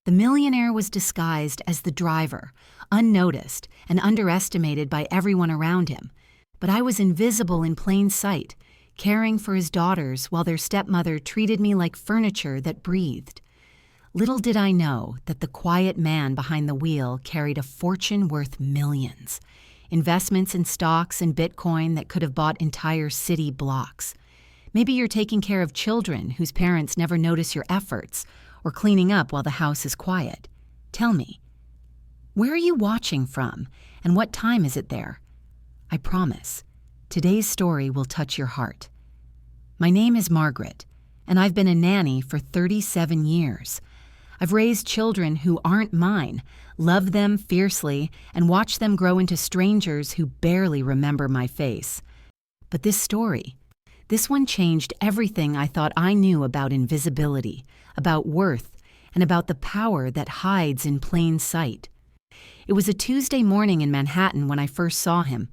The millionaire was disguised as the driver, unnoticed and underestimated by everyone around him. But I was invisible in plain sight, caring for his daughters while their stepmother treated me like furniture that breathed. Little did I know that the quiet man behind the wheel carried a fortune worth millions. Investments in stocks and Bitcoin that could have bought entire city blocks. Maybe you're taking care of children whose parents never notice your efforts, or cleaning up while the house is quiet. Tell me, where are you watching from, and what time is it there? I promise, today's story will touch your heart. My name is Margaret, and I've been a nanny for 37 years. I've raised children who aren't mine, loved them fiercely, and watched them grow into strangers who barely remember my face. But this one changed everything I thought I knew about invisibility, about worth, and about the power that hides in plain sight. It was a Tuesday morning in Manhattan when I first saw him.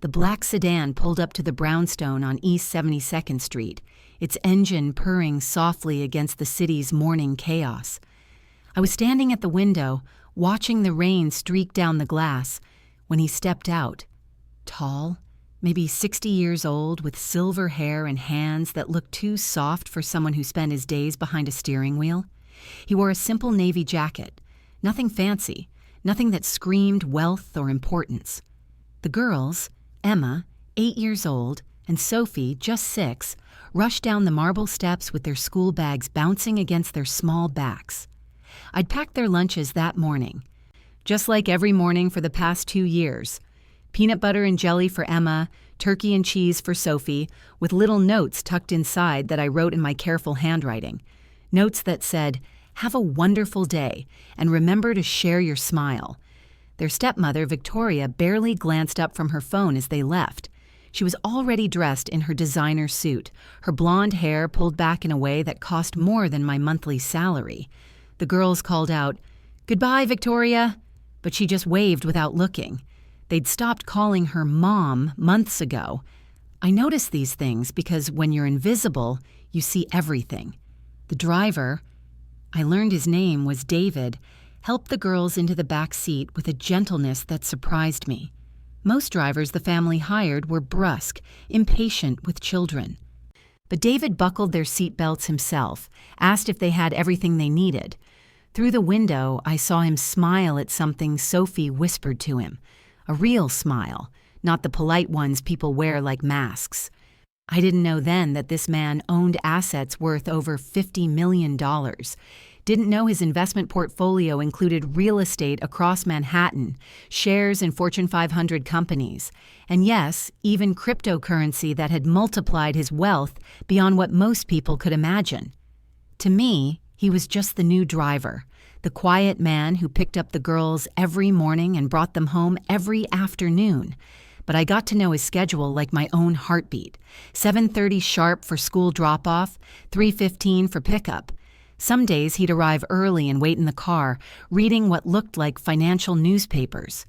The black sedan pulled up to the brownstone on East 72nd Street, its engine purring softly against the city's morning chaos. I was standing at the window, watching the rain streak down the glass, when he stepped out. Tall, maybe 60 years old, with silver hair and hands that looked too soft for someone who spent his days behind a steering wheel. He wore a simple navy jacket, nothing fancy, nothing that screamed wealth or importance. The girls, Emma, 8 years old, and Sophie, just 6, rushed down the marble steps with their school bags bouncing against their small backs. I'd packed their lunches that morning, just like every morning for the past 2 years. Peanut butter and jelly for Emma, turkey and cheese for Sophie, with little notes tucked inside that I wrote in my careful handwriting. Notes that said, "Have a wonderful day, and remember to share your smile." Their stepmother, Victoria, barely glanced up from her phone as they left. She was already dressed in her designer suit, her blonde hair pulled back in a way that cost more than my monthly salary. The girls called out, "Goodbye, Victoria," but she just waved without looking. They'd stopped calling her Mom months ago. I notice these things because when you're invisible, you see everything. The driver, I learned his name was David, helped the girls into the back seat with a gentleness that surprised me. Most drivers the family hired were brusque, impatient with children. But David buckled their seat belts himself, asked if they had everything they needed. Through the window, I saw him smile at something Sophie whispered to him. A real smile, not the polite ones people wear like masks. I didn't know then that this man owned assets worth over $50 million. Didn't know his investment portfolio included real estate across Manhattan, shares in Fortune 500 companies, and yes, even cryptocurrency that had multiplied his wealth beyond what most people could imagine. To me, he was just the new driver, the quiet man who picked up the girls every morning and brought them home every afternoon. But I got to know his schedule like my own heartbeat. 7:30 sharp for school drop-off, 3:15 for pickup. Some days he'd arrive early and wait in the car, reading what looked like financial newspapers.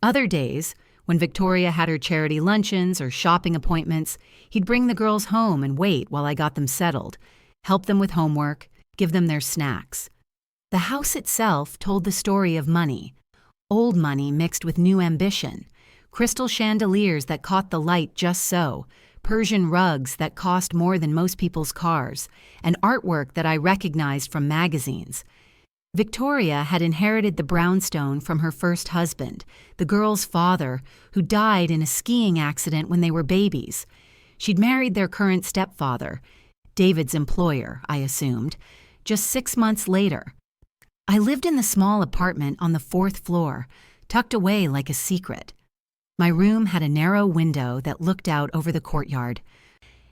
Other days, when Victoria had her charity luncheons or shopping appointments, he'd bring the girls home and wait while I got them settled, help them with homework, give them their snacks. The house itself told the story of money, old money mixed with new ambition, crystal chandeliers that caught the light just so, Persian rugs that cost more than most people's cars, and artwork that I recognized from magazines. Victoria had inherited the brownstone from her first husband, the girls' father, who died in a skiing accident when they were babies. She'd married their current stepfather, David's employer, I assumed, just 6 months later. I lived in the small apartment on the 4th floor, tucked away like a secret. My room had a narrow window that looked out over the courtyard,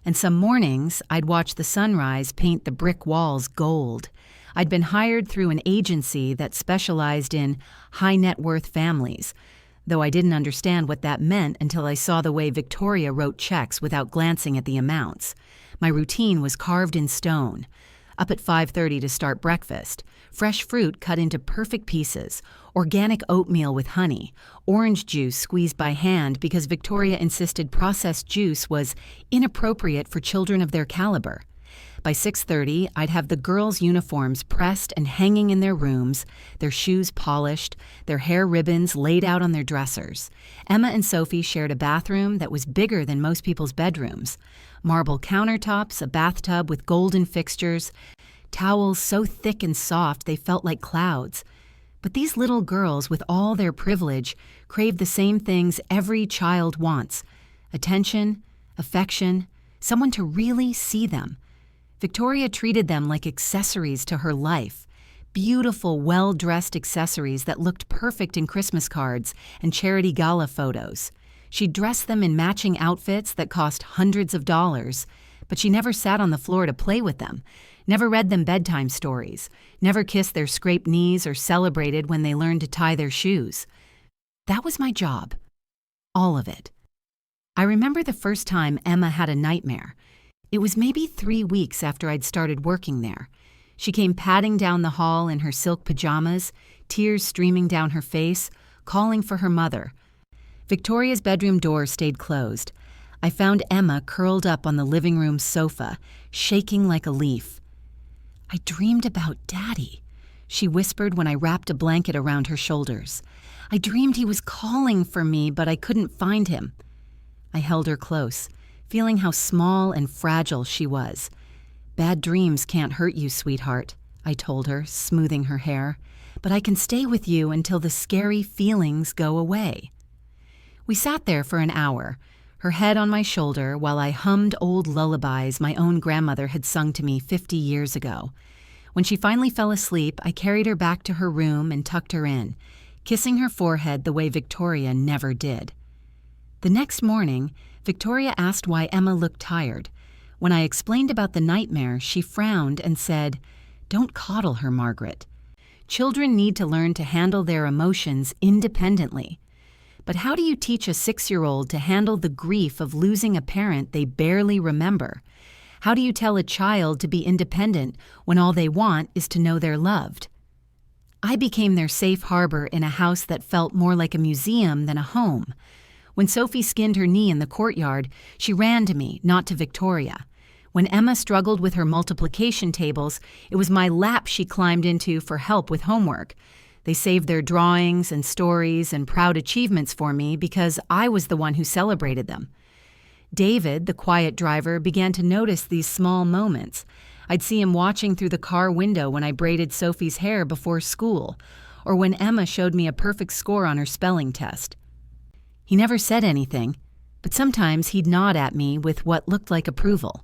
and some mornings I'd watch the sunrise paint the brick walls gold. I'd been hired through an agency that specialized in high-net-worth families, though I didn't understand what that meant until I saw the way Victoria wrote checks without glancing at the amounts. My routine was carved in stone. Up at 5:30 to start breakfast, fresh fruit cut into perfect pieces, organic oatmeal with honey, orange juice squeezed by hand because Victoria insisted processed juice was inappropriate for children of their caliber. By 6:30, I'd have the girls' uniforms pressed and hanging in their rooms, their shoes polished, their hair ribbons laid out on their dressers. Emma and Sophie shared a bathroom that was bigger than most people's bedrooms. Marble countertops, a bathtub with golden fixtures, towels so thick and soft they felt like clouds. But these little girls, with all their privilege, craved the same things every child wants: attention, affection, someone to really see them. Victoria treated them like accessories to her life, beautiful, well-dressed accessories that looked perfect in Christmas cards and charity gala photos. She dressed them in matching outfits that cost hundreds of dollars, but she never sat on the floor to play with them, never read them bedtime stories, never kissed their scraped knees or celebrated when they learned to tie their shoes. That was my job. All of it. I remember the first time Emma had a nightmare. It was maybe 3 weeks after I'd started working there. She came padding down the hall in her silk pajamas, tears streaming down her face, calling for her mother. Victoria's bedroom door stayed closed. I found Emma curled up on the living room sofa, shaking like a leaf. "I dreamed about Daddy," she whispered when I wrapped a blanket around her shoulders. "I dreamed he was calling for me, but I couldn't find him." I held her close, feeling how small and fragile she was. "Bad dreams can't hurt you, sweetheart," I told her, smoothing her hair, "but I can stay with you until the scary feelings go away." We sat there for an hour, her head on my shoulder while I hummed old lullabies my own grandmother had sung to me 50 years ago. When she finally fell asleep, I carried her back to her room and tucked her in, kissing her forehead the way Victoria never did. The next morning, Victoria asked why Emma looked tired. When I explained about the nightmare, she frowned and said, "Don't coddle her, Margaret. Children need to learn to handle their emotions independently. But how do you teach a 6-year-old to handle the grief of losing a parent they barely remember? How do you tell a child to be independent when all they want is to know they're loved?" I became their safe harbor in a house that felt more like a museum than a home. When Sophie skinned her knee in the courtyard, she ran to me, not to Victoria. When Emma struggled with her multiplication tables, it was my lap she climbed into for help with homework. They saved their drawings and stories and proud achievements for me because I was the one who celebrated them. David, the quiet driver, began to notice these small moments. I'd see him watching through the car window when I braided Sophie's hair before school, or when Emma showed me a perfect score on her spelling test. He never said anything, but sometimes he'd nod at me with what looked like approval.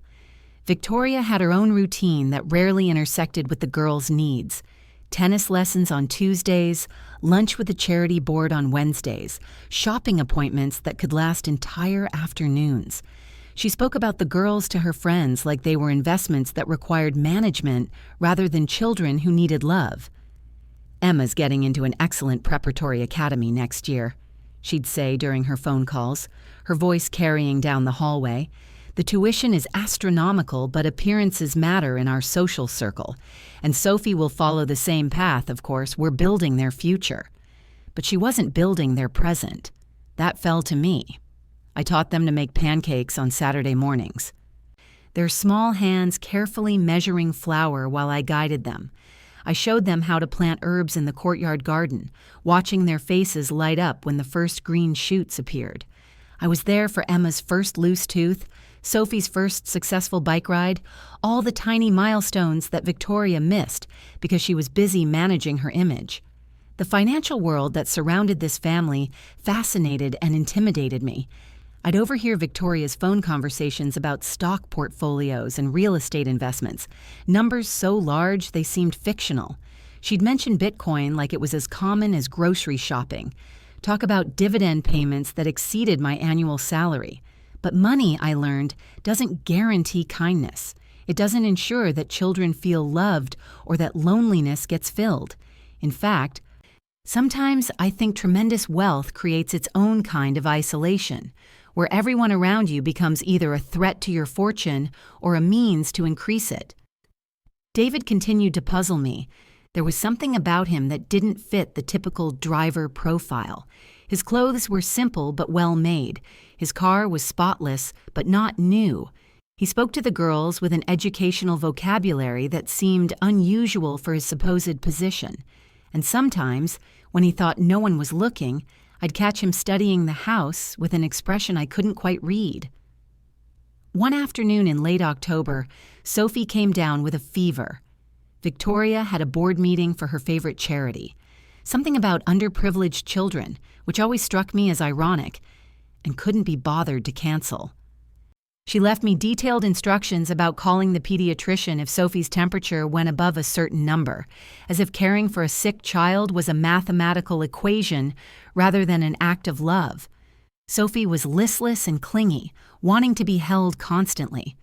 Victoria had her own routine that rarely intersected with the girls' needs. Tennis lessons on Tuesdays, lunch with the charity board on Wednesdays, shopping appointments that could last entire afternoons. She spoke about the girls to her friends like they were investments that required management rather than children who needed love. "Emma's getting into an excellent preparatory academy next year," she'd say during her phone calls, her voice carrying down the hallway. "The tuition is astronomical, but appearances matter in our social circle. And Sophie will follow the same path, of course. We're building their future." But she wasn't building their present. That fell to me. I taught them to make pancakes on Saturday mornings. Their small hands carefully measuring flour while I guided them. I showed them how to plant herbs in the courtyard garden, watching their faces light up when the first green shoots appeared. I was there for Emma's first loose tooth, Sophie's first successful bike ride, all the tiny milestones that Victoria missed because she was busy managing her image. The financial world that surrounded this family fascinated and intimidated me. I'd overhear Victoria's phone conversations about stock portfolios and real estate investments, numbers so large they seemed fictional. She'd mention Bitcoin like it was as common as grocery shopping, talk about dividend payments that exceeded my annual salary. But money, I learned, doesn't guarantee kindness. It doesn't ensure that children feel loved or that loneliness gets filled. In fact, sometimes I think tremendous wealth creates its own kind of isolation, where everyone around you becomes either a threat to your fortune or a means to increase it. David continued to puzzle me. There was something about him that didn't fit the typical driver profile. His clothes were simple but well made. His car was spotless but not new. He spoke to the girls with an educational vocabulary that seemed unusual for his supposed position, and sometimes, when he thought no one was looking, I'd catch him studying the house with an expression I couldn't quite read. One afternoon in late October, Sophie came down with a fever. Victoria had a board meeting for her favorite charity, something about underprivileged children, which always struck me as ironic, and couldn't be bothered to cancel. She left me detailed instructions about calling the pediatrician if Sophie's temperature went above a certain number, as if caring for a sick child was a mathematical equation rather than an act of love. Sophie was listless and clingy, wanting to be held constantly.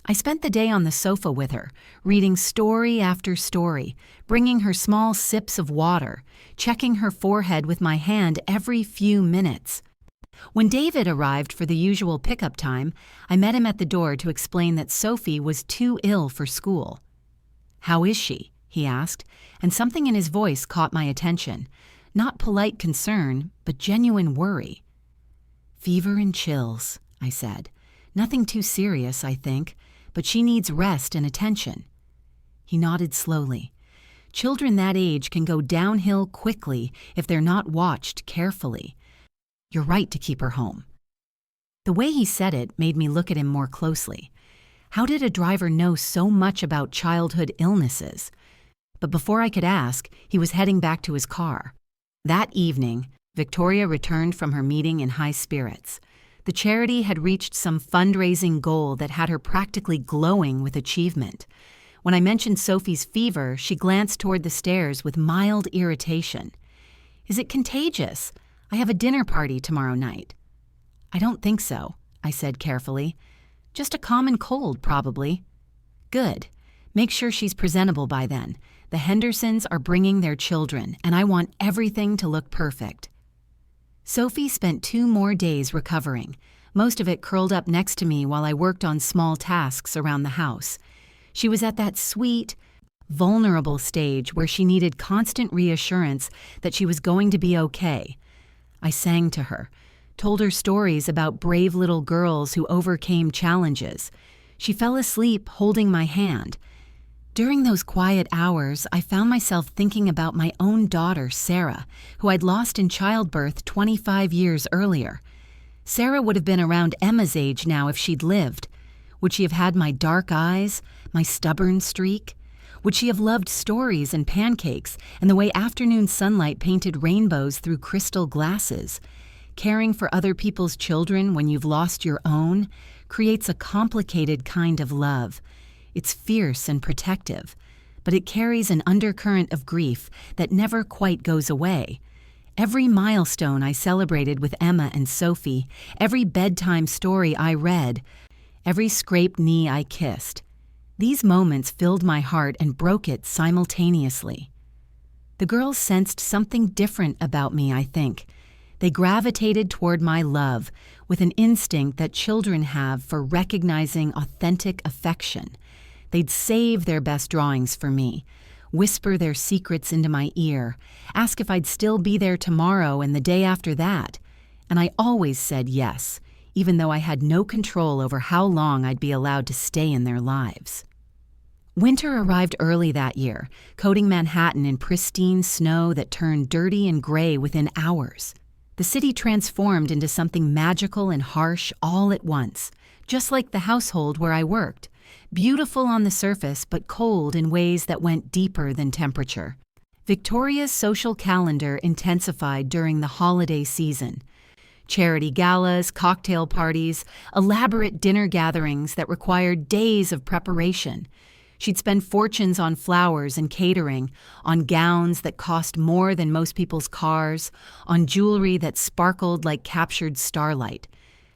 I spent the day on the sofa with her, reading story after story, bringing her small sips of water, checking her forehead with my hand every few minutes. When David arrived for the usual pickup time, I met him at the door to explain that Sophie was too ill for school. "How is she?" he asked, and something in his voice caught my attention. Not polite concern, but genuine worry. "Fever and chills," I said. "Nothing too serious, I think, but she needs rest and attention." He nodded slowly. "Children that age can go downhill quickly if they're not watched carefully. You're right to keep her home." The way he said it made me look at him more closely. How did a driver know so much about childhood illnesses? But before I could ask, he was heading back to his car. That evening, Victoria returned from her meeting in high spirits. The charity had reached some fundraising goal that had her practically glowing with achievement. When I mentioned Sophie's fever, she glanced toward the stairs with mild irritation. "Is it contagious? I have a dinner party tomorrow night." "I don't think so," I said carefully. "Just a common cold, probably." "Good. Make sure she's presentable by then. The Hendersons are bringing their children, and I want everything to look perfect." Sophie spent 2 more days recovering, most of it curled up next to me while I worked on small tasks around the house. She was at that sweet, vulnerable stage where she needed constant reassurance that she was going to be okay. I sang to her, told her stories about brave little girls who overcame challenges. She fell asleep holding my hand. During those quiet hours, I found myself thinking about my own daughter, Sarah, who I'd lost in childbirth 25 years earlier. Sarah would have been around Emma's age now if she'd lived. Would she have had my dark eyes, my stubborn streak? Would she have loved stories and pancakes and the way afternoon sunlight painted rainbows through crystal glasses? Caring for other people's children when you've lost your own creates a complicated kind of love. It's fierce and protective, but it carries an undercurrent of grief that never quite goes away. Every milestone I celebrated with Emma and Sophie, every bedtime story I read, every scraped knee I kissed, these moments filled my heart and broke it simultaneously. The girls sensed something different about me, I think. They gravitated toward my love with an instinct that children have for recognizing authentic affection. They'd save their best drawings for me, whisper their secrets into my ear, ask if I'd still be there tomorrow and the day after that. And I always said yes, even though I had no control over how long I'd be allowed to stay in their lives. Winter arrived early that year, coating Manhattan in pristine snow that turned dirty and gray within hours. The city transformed into something magical and harsh all at once, just like the household where I worked, beautiful on the surface but cold in ways that went deeper than temperature. Victoria's social calendar intensified during the holiday season. Charity galas, cocktail parties, elaborate dinner gatherings that required days of preparation. She'd spend fortunes on flowers and catering, on gowns that cost more than most people's cars, on jewelry that sparkled like captured starlight.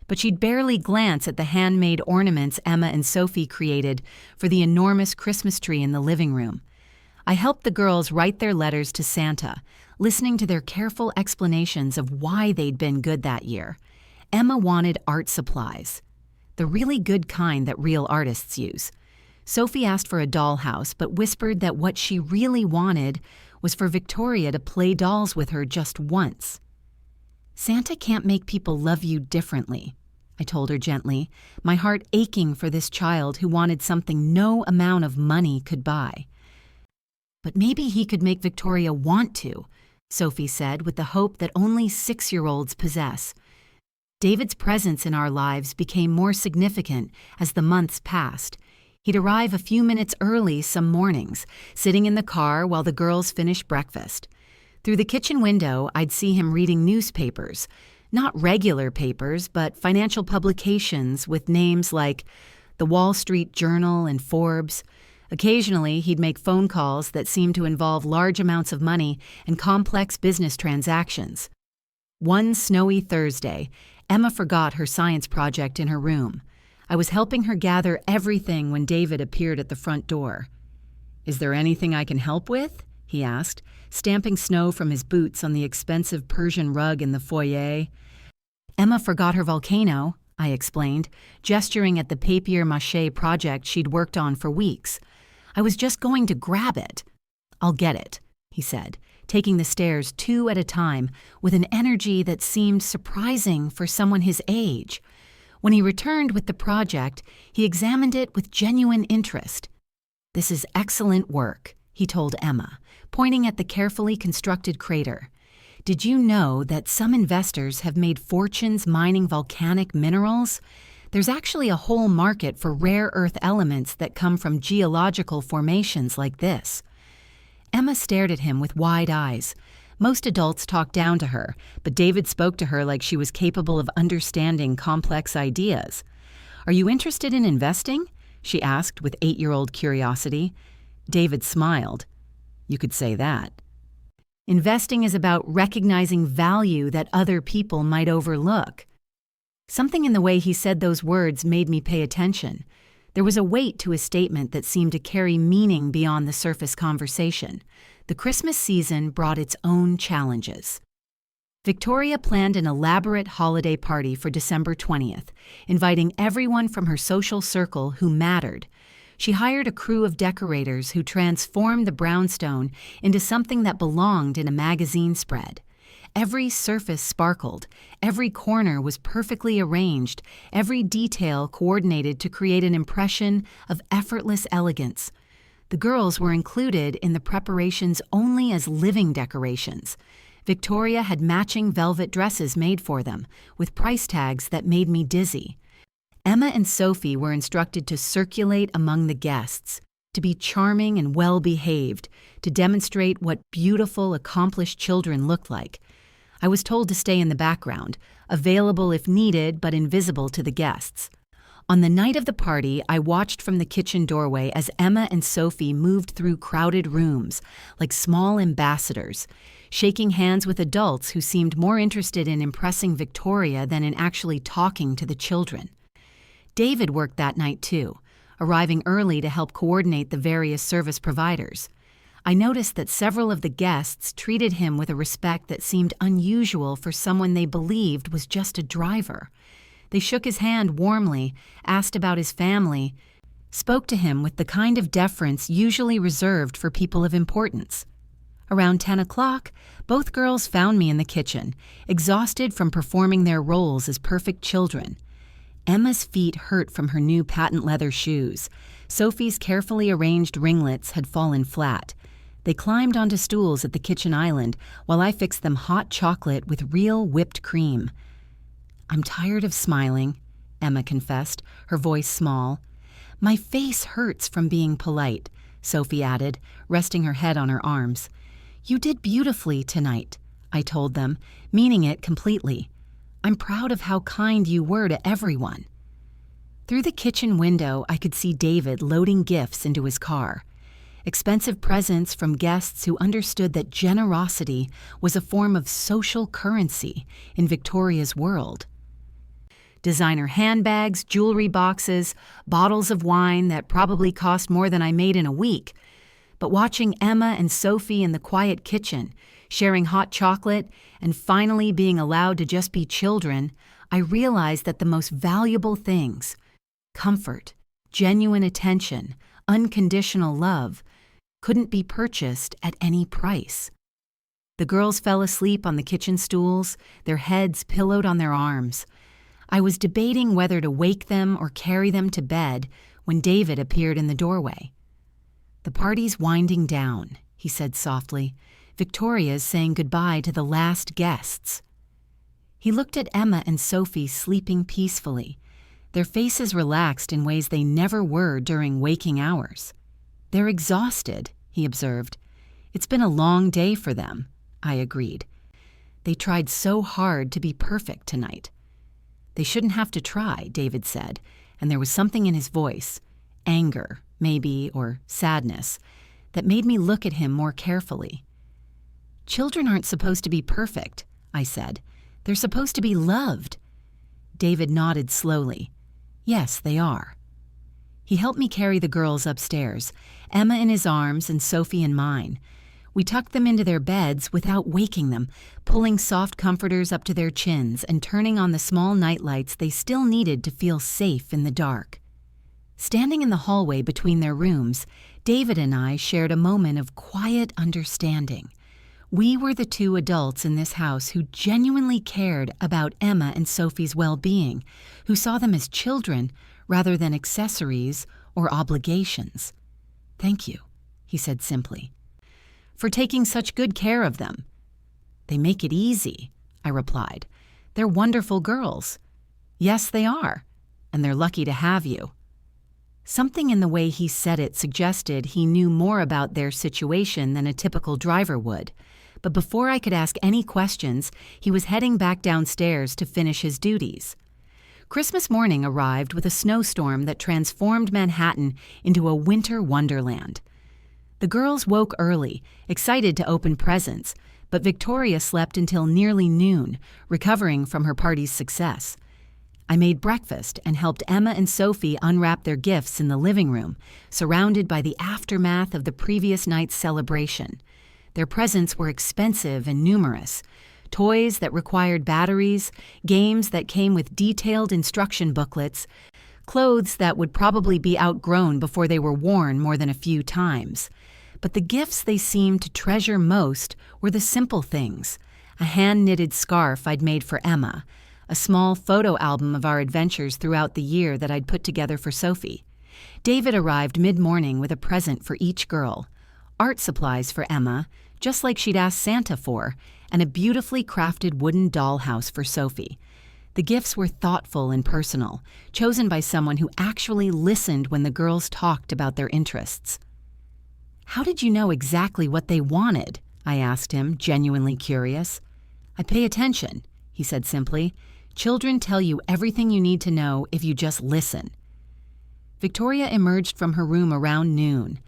But she'd barely glance at the handmade ornaments Emma and Sophie created for the enormous Christmas tree in the living room. I helped the girls write their letters to Santa, listening to their careful explanations of why they'd been good that year. Emma wanted art supplies, the really good kind that real artists use. Sophie asked for a dollhouse, but whispered that what she really wanted was for Victoria to play dolls with her just once. Santa can't make people love you differently, I told her gently, my heart aching for this child who wanted something no amount of money could buy. But maybe he could make Victoria want to, Sophie said with the hope that only 6-year-olds possess. David's presence in our lives became more significant as the months passed. He'd arrive a few minutes early some mornings, sitting in the car while the girls finished breakfast. Through the kitchen window, I'd see him reading newspapers. Not regular papers, but financial publications with names like The Wall Street Journal and Forbes. Occasionally, he'd make phone calls that seemed to involve large amounts of money and complex business transactions. One snowy Thursday, Emma forgot her science project in her room. I was helping her gather everything when David appeared at the front door. "Is there anything I can help with?" he asked, stamping snow from his boots on the expensive Persian rug in the foyer. Emma forgot her volcano, I explained, gesturing at the papier-mâché project she'd worked on for weeks. I was just going to grab it. "I'll get it," he said, taking the stairs 2 at a time with an energy that seemed surprising for someone his age. When he returned with the project, he examined it with genuine interest. "This is excellent work," he told Emma, pointing at the carefully constructed crater. "Did you know that some investors have made fortunes mining volcanic minerals? There's actually a whole market for rare earth elements that come from geological formations like this." Emma stared at him with wide eyes. Most adults talked down to her, but David spoke to her like she was capable of understanding complex ideas. "Are you interested in investing?" she asked with 8-year-old curiosity. David smiled. "You could say that." Investing is about recognizing value that other people might overlook. Something in the way he said those words made me pay attention. There was a weight to his statement that seemed to carry meaning beyond the surface conversation. The Christmas season brought its own challenges. Victoria planned an elaborate holiday party for December 20th, inviting everyone from her social circle who mattered. She hired a crew of decorators who transformed the brownstone into something that belonged in a magazine spread. Every surface sparkled, every corner was perfectly arranged, every detail coordinated to create an impression of effortless elegance. The girls were included in the preparations only as living decorations. Victoria had matching velvet dresses made for them, with price tags that made me dizzy. Emma and Sophie were instructed to circulate among the guests, to be charming and well-behaved, to demonstrate what beautiful, accomplished children looked like. I was told to stay in the background, available if needed but invisible to the guests. On the night of the party, I watched from the kitchen doorway as Emma and Sophie moved through crowded rooms, like small ambassadors, shaking hands with adults who seemed more interested in impressing Victoria than in actually talking to the children. David worked that night too, arriving early to help coordinate the various service providers. I noticed that several of the guests treated him with a respect that seemed unusual for someone they believed was just a driver. They shook his hand warmly, asked about his family, spoke to him with the kind of deference usually reserved for people of importance. Around 10 o'clock, both girls found me in the kitchen, exhausted from performing their roles as perfect children. Emma's feet hurt from her new patent leather shoes. Sophie's carefully arranged ringlets had fallen flat. They climbed onto stools at the kitchen island while I fixed them hot chocolate with real whipped cream. "I'm tired of smiling," Emma confessed, her voice small. "My face hurts from being polite," Sophie added, resting her head on her arms. "You did beautifully tonight," I told them, meaning it completely. "I'm proud of how kind you were to everyone." Through the kitchen window, I could see David loading gifts into his car. Expensive presents from guests who understood that generosity was a form of social currency in Victoria's world. Designer handbags, jewelry boxes, bottles of wine that probably cost more than I made in a week. But watching Emma and Sophie in the quiet kitchen, sharing hot chocolate, and finally being allowed to just be children, I realized that the most valuable things, comfort, genuine attention, unconditional love, couldn't be purchased at any price. The girls fell asleep on the kitchen stools, their heads pillowed on their arms. I was debating whether to wake them or carry them to bed when David appeared in the doorway. "The party's winding down," he said softly. "Victoria's saying goodbye to the last guests." He looked at Emma and Sophie sleeping peacefully, their faces relaxed in ways they never were during waking hours. "They're exhausted," he observed. "It's been a long day for them," I agreed. "They tried so hard to be perfect tonight." "They shouldn't have to try," David said, and there was something in his voice, anger, maybe, or sadness, that made me look at him more carefully. "Children aren't supposed to be perfect," I said. "They're supposed to be loved." David nodded slowly. "Yes, they are." He helped me carry the girls upstairs, Emma in his arms and Sophie in mine. We tucked them into their beds without waking them, pulling soft comforters up to their chins and turning on the small nightlights they still needed to feel safe in the dark. Standing in the hallway between their rooms, David and I shared a moment of quiet understanding. We were the two adults in this house who genuinely cared about Emma and Sophie's well-being, who saw them as children rather than accessories or obligations. "Thank you," he said simply, "for taking such good care of them." "They make it easy," I replied. "They're wonderful girls." "Yes, they are, and they're lucky to have you." Something in the way he said it suggested he knew more about their situation than a typical driver would. But before I could ask any questions, he was heading back downstairs to finish his duties. Christmas morning arrived with a snowstorm that transformed Manhattan into a winter wonderland. The girls woke early, excited to open presents, but Victoria slept until nearly noon, recovering from her party's success. I made breakfast and helped Emma and Sophie unwrap their gifts in the living room, surrounded by the aftermath of the previous night's celebration. Their presents were expensive and numerous. Toys that required batteries, games that came with detailed instruction booklets, clothes that would probably be outgrown before they were worn more than a few times. But the gifts they seemed to treasure most were the simple things: a hand-knitted scarf I'd made for Emma, a small photo album of our adventures throughout the year that I'd put together for Sophie. David arrived mid-morning with a present for each girl: art supplies for Emma, just like she'd asked Santa for, and a beautifully crafted wooden dollhouse for Sophie. The gifts were thoughtful and personal, chosen by someone who actually listened when the girls talked about their interests. "How did you know exactly what they wanted?" I asked him, genuinely curious. "I pay attention," he said simply. "Children tell you everything you need to know if you just listen." Victoria emerged from her room around noon,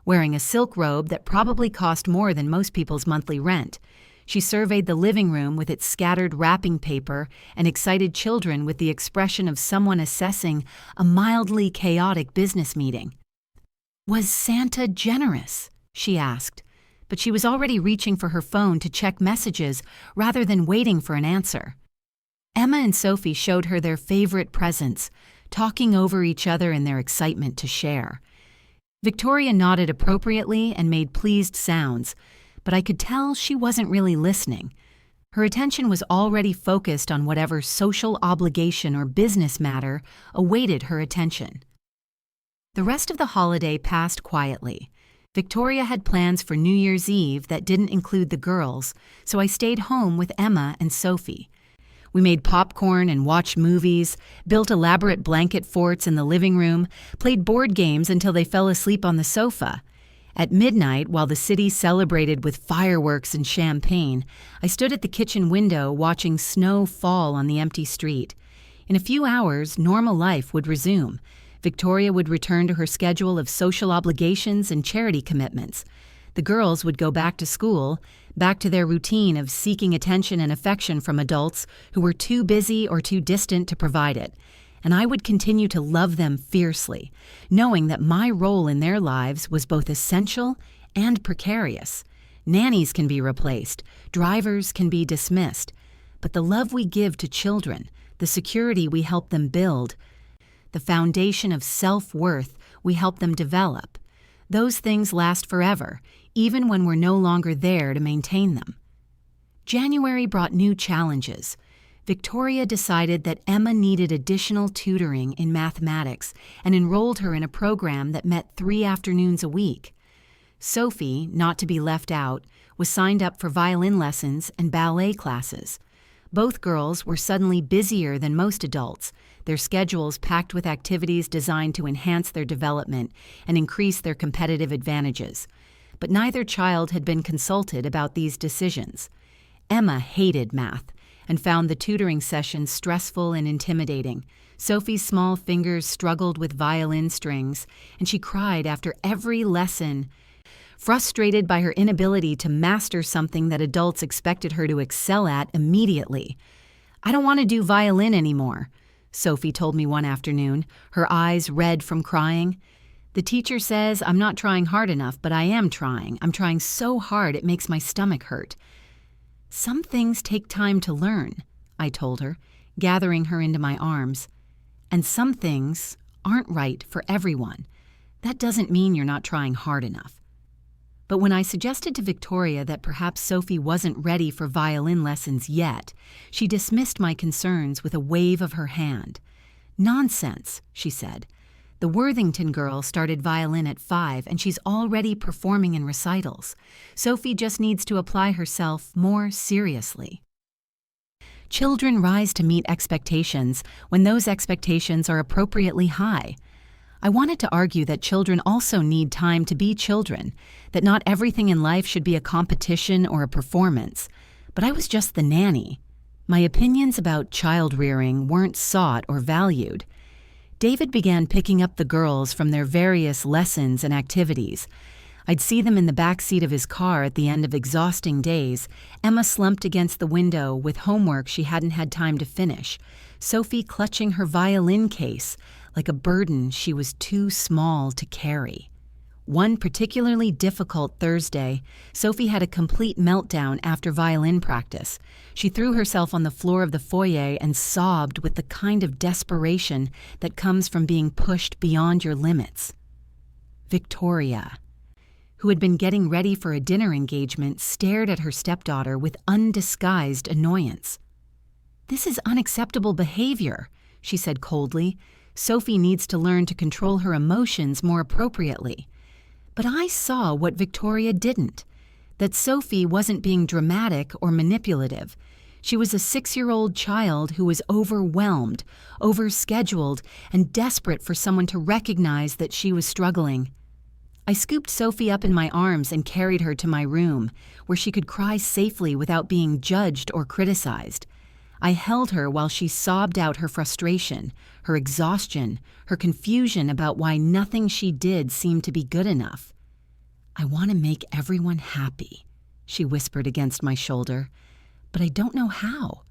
wearing a silk robe that probably cost more than most people's monthly rent. She surveyed the living room with its scattered wrapping paper and excited children with the expression of someone assessing a mildly chaotic business meeting. "Was Santa generous?" she asked, but she was already reaching for her phone to check messages rather than waiting for an answer. Emma and Sophie showed her their favorite presents, talking over each other in their excitement to share. Victoria nodded appropriately and made pleased sounds, but I could tell she wasn't really listening. Her attention was already focused on whatever social obligation or business matter awaited her attention. The rest of the holiday passed quietly. Victoria had plans for New Year's Eve that didn't include the girls, so I stayed home with Emma and Sophie. We made popcorn and watched movies, built elaborate blanket forts in the living room, played board games until they fell asleep on the sofa. At midnight, while the city celebrated with fireworks and champagne, I stood at the kitchen window watching snow fall on the empty street. In a few hours, normal life would resume. Victoria would return to her schedule of social obligations and charity commitments. The girls would go back to school, back to their routine of seeking attention and affection from adults who were too busy or too distant to provide it. And I would continue to love them fiercely, knowing that my role in their lives was both essential and precarious. Nannies can be replaced, drivers can be dismissed, but the love we give to children, the security we help them build, the foundation of self-worth we help them develop, those things last forever, even when we're no longer there to maintain them. January brought new challenges. Victoria decided that Emma needed additional tutoring in mathematics and enrolled her in a program that met 3 afternoons a week. Sophie, not to be left out, was signed up for violin lessons and ballet classes. Both girls were suddenly busier than most adults, their schedules packed with activities designed to enhance their development and increase their competitive advantages. But neither child had been consulted about these decisions. Emma hated math and found the tutoring sessions stressful and intimidating. Sophie's small fingers struggled with violin strings, and she cried after every lesson, frustrated by her inability to master something that adults expected her to excel at immediately. "I don't want to do violin anymore," Sophie told me one afternoon, her eyes red from crying. "The teacher says I'm not trying hard enough, but I am trying. I'm trying so hard it makes my stomach hurt." "Some things take time to learn," I told her, gathering her into my arms. "And some things aren't right for everyone. That doesn't mean you're not trying hard enough." But when I suggested to Victoria that perhaps Sophie wasn't ready for violin lessons yet, she dismissed my concerns with a wave of her hand. "Nonsense," she said. "The Worthington girl started violin at 5 and she's already performing in recitals. Sophie just needs to apply herself more seriously." Children rise to meet expectations when those expectations are appropriately high. I wanted to argue that children also need time to be children, that not everything in life should be a competition or a performance. But I was just the nanny. My opinions about child rearing weren't sought or valued. David began picking up the girls from their various lessons and activities. I'd see them in the back seat of his car at the end of exhausting days, Emma slumped against the window with homework she hadn't had time to finish, Sophie clutching her violin case like a burden she was too small to carry. One particularly difficult Thursday, Sophie had a complete meltdown after violin practice. She threw herself on the floor of the foyer and sobbed with the kind of desperation that comes from being pushed beyond your limits. Victoria, who had been getting ready for a dinner engagement, stared at her stepdaughter with undisguised annoyance. "This is unacceptable behavior," she said coldly. "Sophie needs to learn to control her emotions more appropriately." But I saw what Victoria didn't, that Sophie wasn't being dramatic or manipulative. She was a 6-year-old child who was overwhelmed, overscheduled, and desperate for someone to recognize that she was struggling. I scooped Sophie up in my arms and carried her to my room, where she could cry safely without being judged or criticized. I held her while she sobbed out her frustration, her exhaustion, her confusion about why nothing she did seemed to be good enough. "I want to make everyone happy," she whispered against my shoulder, "but I don't know how."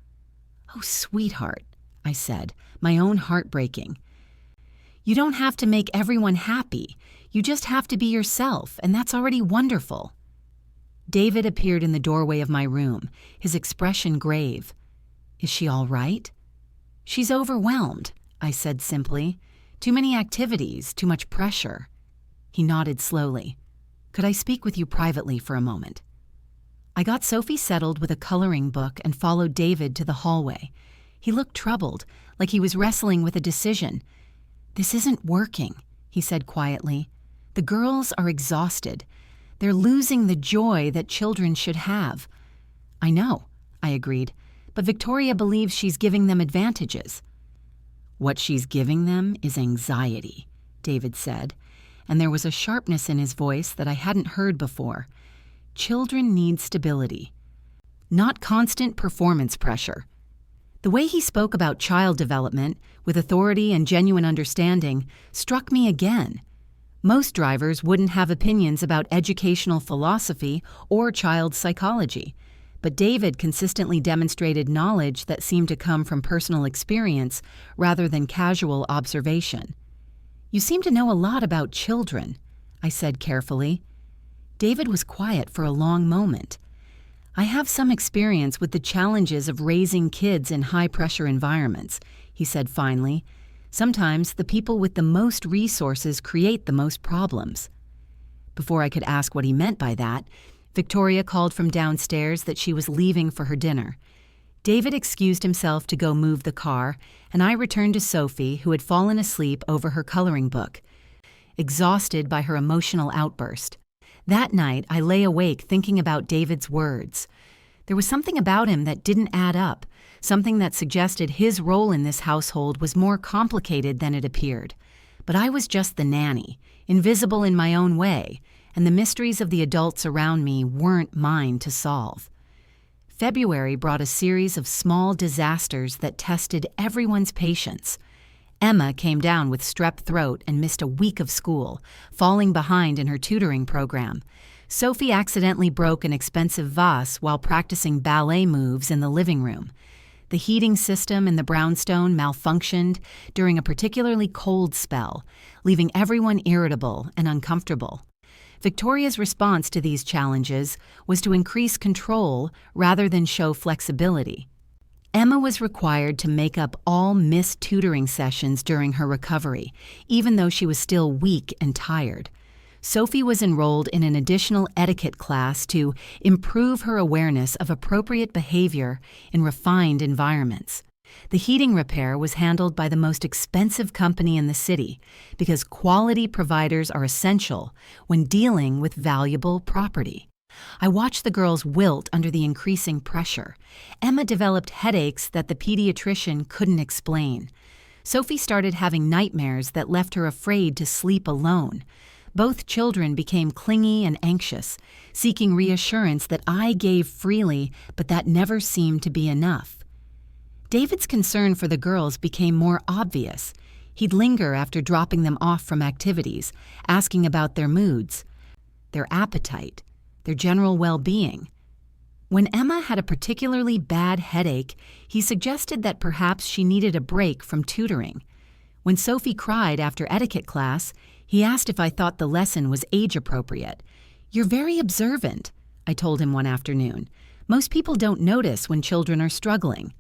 "Oh, sweetheart," I said, my own heart breaking. "You don't have to make everyone happy. You just have to be yourself, and that's already wonderful." David appeared in the doorway of my room, his expression grave. "Is she all right?" "She's overwhelmed," I said simply. "Too many activities, too much pressure." He nodded slowly. "Could I speak with you privately for a moment?" I got Sophie settled with a coloring book and followed David to the hallway. He looked troubled, like he was wrestling with a decision. "This isn't working," he said quietly. "The girls are exhausted. They're losing the joy that children should have." "I know," I agreed. "But Victoria believes she's giving them advantages." "What she's giving them is anxiety," David said, and there was a sharpness in his voice that I hadn't heard before. "Children need stability, not constant performance pressure." The way he spoke about child development, with authority and genuine understanding, struck me again. Most drivers wouldn't have opinions about educational philosophy or child psychology. But David consistently demonstrated knowledge that seemed to come from personal experience rather than casual observation. "You seem to know a lot about children," I said carefully. David was quiet for a long moment. "I have some experience with the challenges of raising kids in high-pressure environments," he said finally. "Sometimes the people with the most resources create the most problems." Before I could ask what he meant by that, Victoria called from downstairs that she was leaving for her dinner. David excused himself to go move the car, and I returned to Sophie, who had fallen asleep over her coloring book, exhausted by her emotional outburst. That night, I lay awake thinking about David's words. There was something about him that didn't add up, something that suggested his role in this household was more complicated than it appeared. But I was just the nanny, invisible in my own way, and the mysteries of the adults around me weren't mine to solve. February brought a series of small disasters that tested everyone's patience. Emma came down with strep throat and missed a week of school, falling behind in her tutoring program. Sophie accidentally broke an expensive vase while practicing ballet moves in the living room. The heating system in the brownstone malfunctioned during a particularly cold spell, leaving everyone irritable and uncomfortable. Victoria's response to these challenges was to increase control rather than show flexibility. Emma was required to make up all missed tutoring sessions during her recovery, even though she was still weak and tired. Sophie was enrolled in an additional etiquette class to improve her awareness of appropriate behavior in refined environments. The heating repair was handled by the most expensive company in the city because quality providers are essential when dealing with valuable property. I watched the girls wilt under the increasing pressure. Emma developed headaches that the pediatrician couldn't explain. Sophie started having nightmares that left her afraid to sleep alone. Both children became clingy and anxious, seeking reassurance that I gave freely, but that never seemed to be enough. David's concern for the girls became more obvious. He'd linger after dropping them off from activities, asking about their moods, their appetite, their general well-being. When Emma had a particularly bad headache, he suggested that perhaps she needed a break from tutoring. When Sophie cried after etiquette class, he asked if I thought the lesson was age-appropriate. "You're very observant," I told him one afternoon. "Most people don't notice when children are struggling."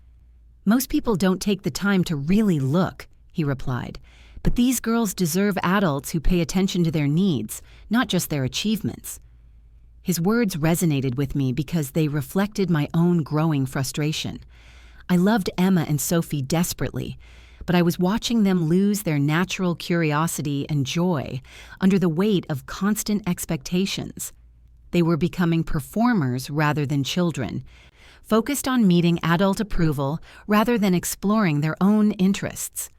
"Most people don't take the time to really look," he replied. "But these girls deserve adults who pay attention to their needs, not just their achievements." His words resonated with me because they reflected my own growing frustration. I loved Emma and Sophie desperately, but I was watching them lose their natural curiosity and joy under the weight of constant expectations. They were becoming performers rather than children, focused on meeting adult approval rather than exploring their own interests.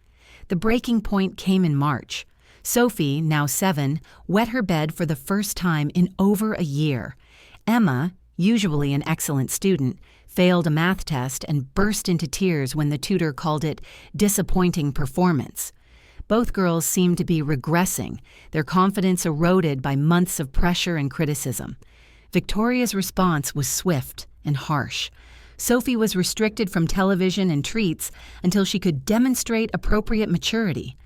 The breaking point came in March. Sophie, now 7, wet her bed for the first time in over a year. Emma, usually an excellent student, failed a math test and burst into tears when the tutor called it disappointing performance. Both girls seemed to be regressing, their confidence eroded by months of pressure and criticism. Victoria's response was swift and harsh. Sophie was restricted from television and treats until she could demonstrate appropriate maturity.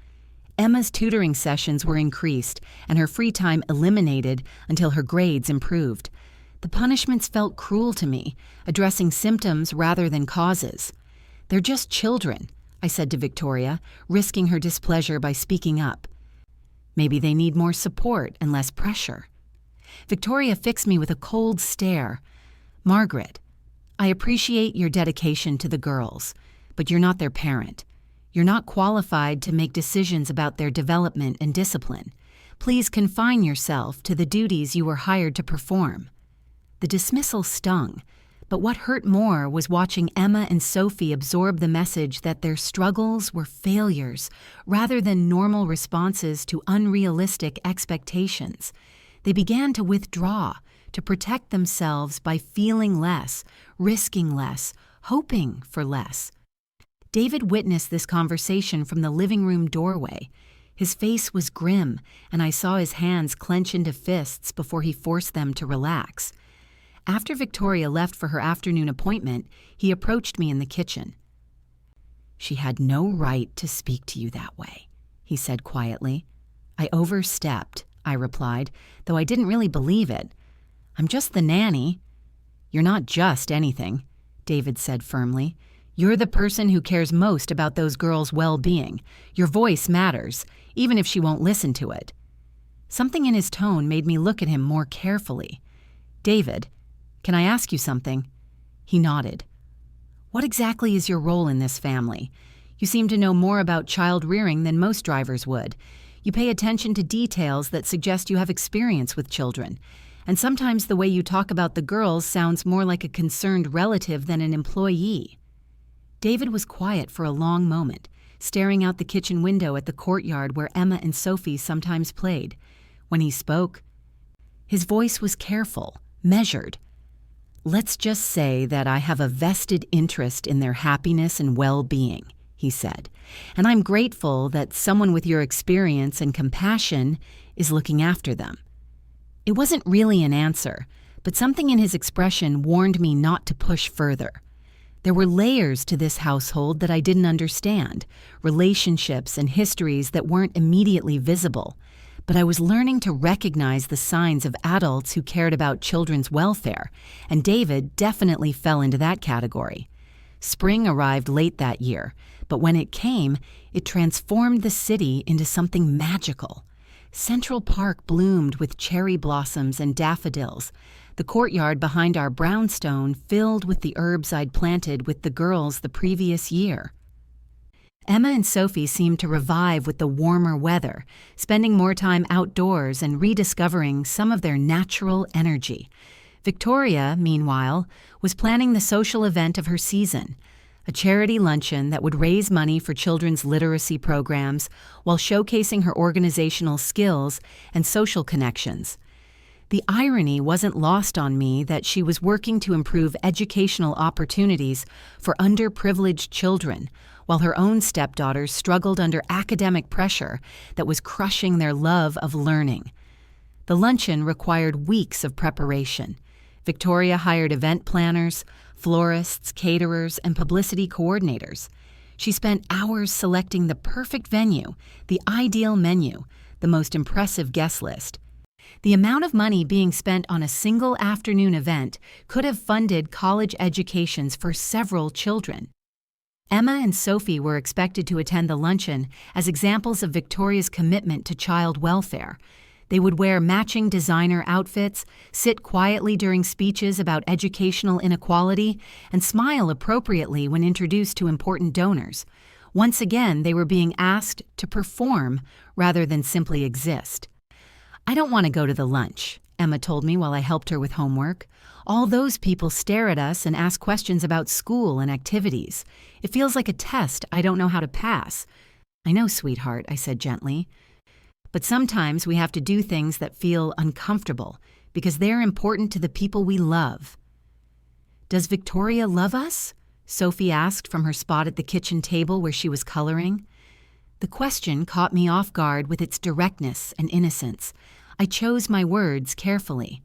Emma's tutoring sessions were increased and her free time eliminated until her grades improved. The punishments felt cruel to me, addressing symptoms rather than causes. "They're just children," I said to Victoria, risking her displeasure by speaking up. "Maybe they need more support and less pressure." Victoria fixed me with a cold stare. "Margaret, I appreciate your dedication to the girls, but you're not their parent. You're not qualified to make decisions about their development and discipline. Please confine yourself to the duties you were hired to perform." The dismissal stung, but what hurt more was watching Emma and Sophie absorb the message that their struggles were failures rather than normal responses to unrealistic expectations. They began to withdraw, to protect themselves by feeling less, risking less, hoping for less. David witnessed this conversation from the living room doorway. His face was grim, and I saw his hands clench into fists before he forced them to relax. After Victoria left for her afternoon appointment, he approached me in the kitchen. "She had no right to speak to you that way," he said quietly. "I overstepped," I replied, though I didn't really believe it. "I'm just the nanny." "You're not just anything," David said firmly. "You're the person who cares most about those girls' well-being. Your voice matters, even if she won't listen to it." Something in his tone made me look at him more carefully. "David, can I ask you something?" He nodded. What exactly is your role in this family? You seem to know more about child rearing than most drivers would. You pay attention to details that suggest you have experience with children. And sometimes the way you talk about the girls sounds more like a concerned relative than an employee." David was quiet for a long moment, staring out the kitchen window at the courtyard where Emma and Sophie sometimes played. When he spoke, his voice was careful, measured. "Let's just say that I have a vested interest in their happiness and well-being," he said, "and I'm grateful that someone with your experience and compassion is looking after them." It wasn't really an answer, but something in his expression warned me not to push further. There were layers to this household that I didn't understand, relationships and histories that weren't immediately visible, but I was learning to recognize the signs of adults who cared about children's welfare, and David definitely fell into that category. Spring arrived late that year, but when it came, it transformed the city into something magical. Central Park bloomed with cherry blossoms and daffodils, the courtyard behind our brownstone filled with the herbs I'd planted with the girls the previous year. Emma and Sophie seemed to revive with the warmer weather, spending more time outdoors and rediscovering some of their natural energy. Victoria, meanwhile, was planning the social event of her season, a charity luncheon that would raise money for children's literacy programs while showcasing her organizational skills and social connections. The irony wasn't lost on me that she was working to improve educational opportunities for underprivileged children, while her own stepdaughters struggled under academic pressure that was crushing their love of learning. The luncheon required weeks of preparation. Victoria hired event planners, florists, caterers, and publicity coordinators. She spent hours selecting the perfect venue, the ideal menu, the most impressive guest list. The amount of money being spent on a single afternoon event could have funded college educations for several children. Emma and Sophie were expected to attend the luncheon as examples of Victoria's commitment to child welfare. They would wear matching designer outfits, sit quietly during speeches about educational inequality, and smile appropriately when introduced to important donors. Once again, they were being asked to perform rather than simply exist. "I don't want to go to the lunch," Emma told me while I helped her with homework. "All those people stare at us and ask questions about school and activities. It feels like a test I don't know how to pass." "I know, sweetheart," I said gently. "But sometimes we have to do things that feel uncomfortable because they're important to the people we love." "Does Victoria love us?" Sophie asked from her spot at the kitchen table where she was coloring. The question caught me off guard with its directness and innocence. I chose my words carefully.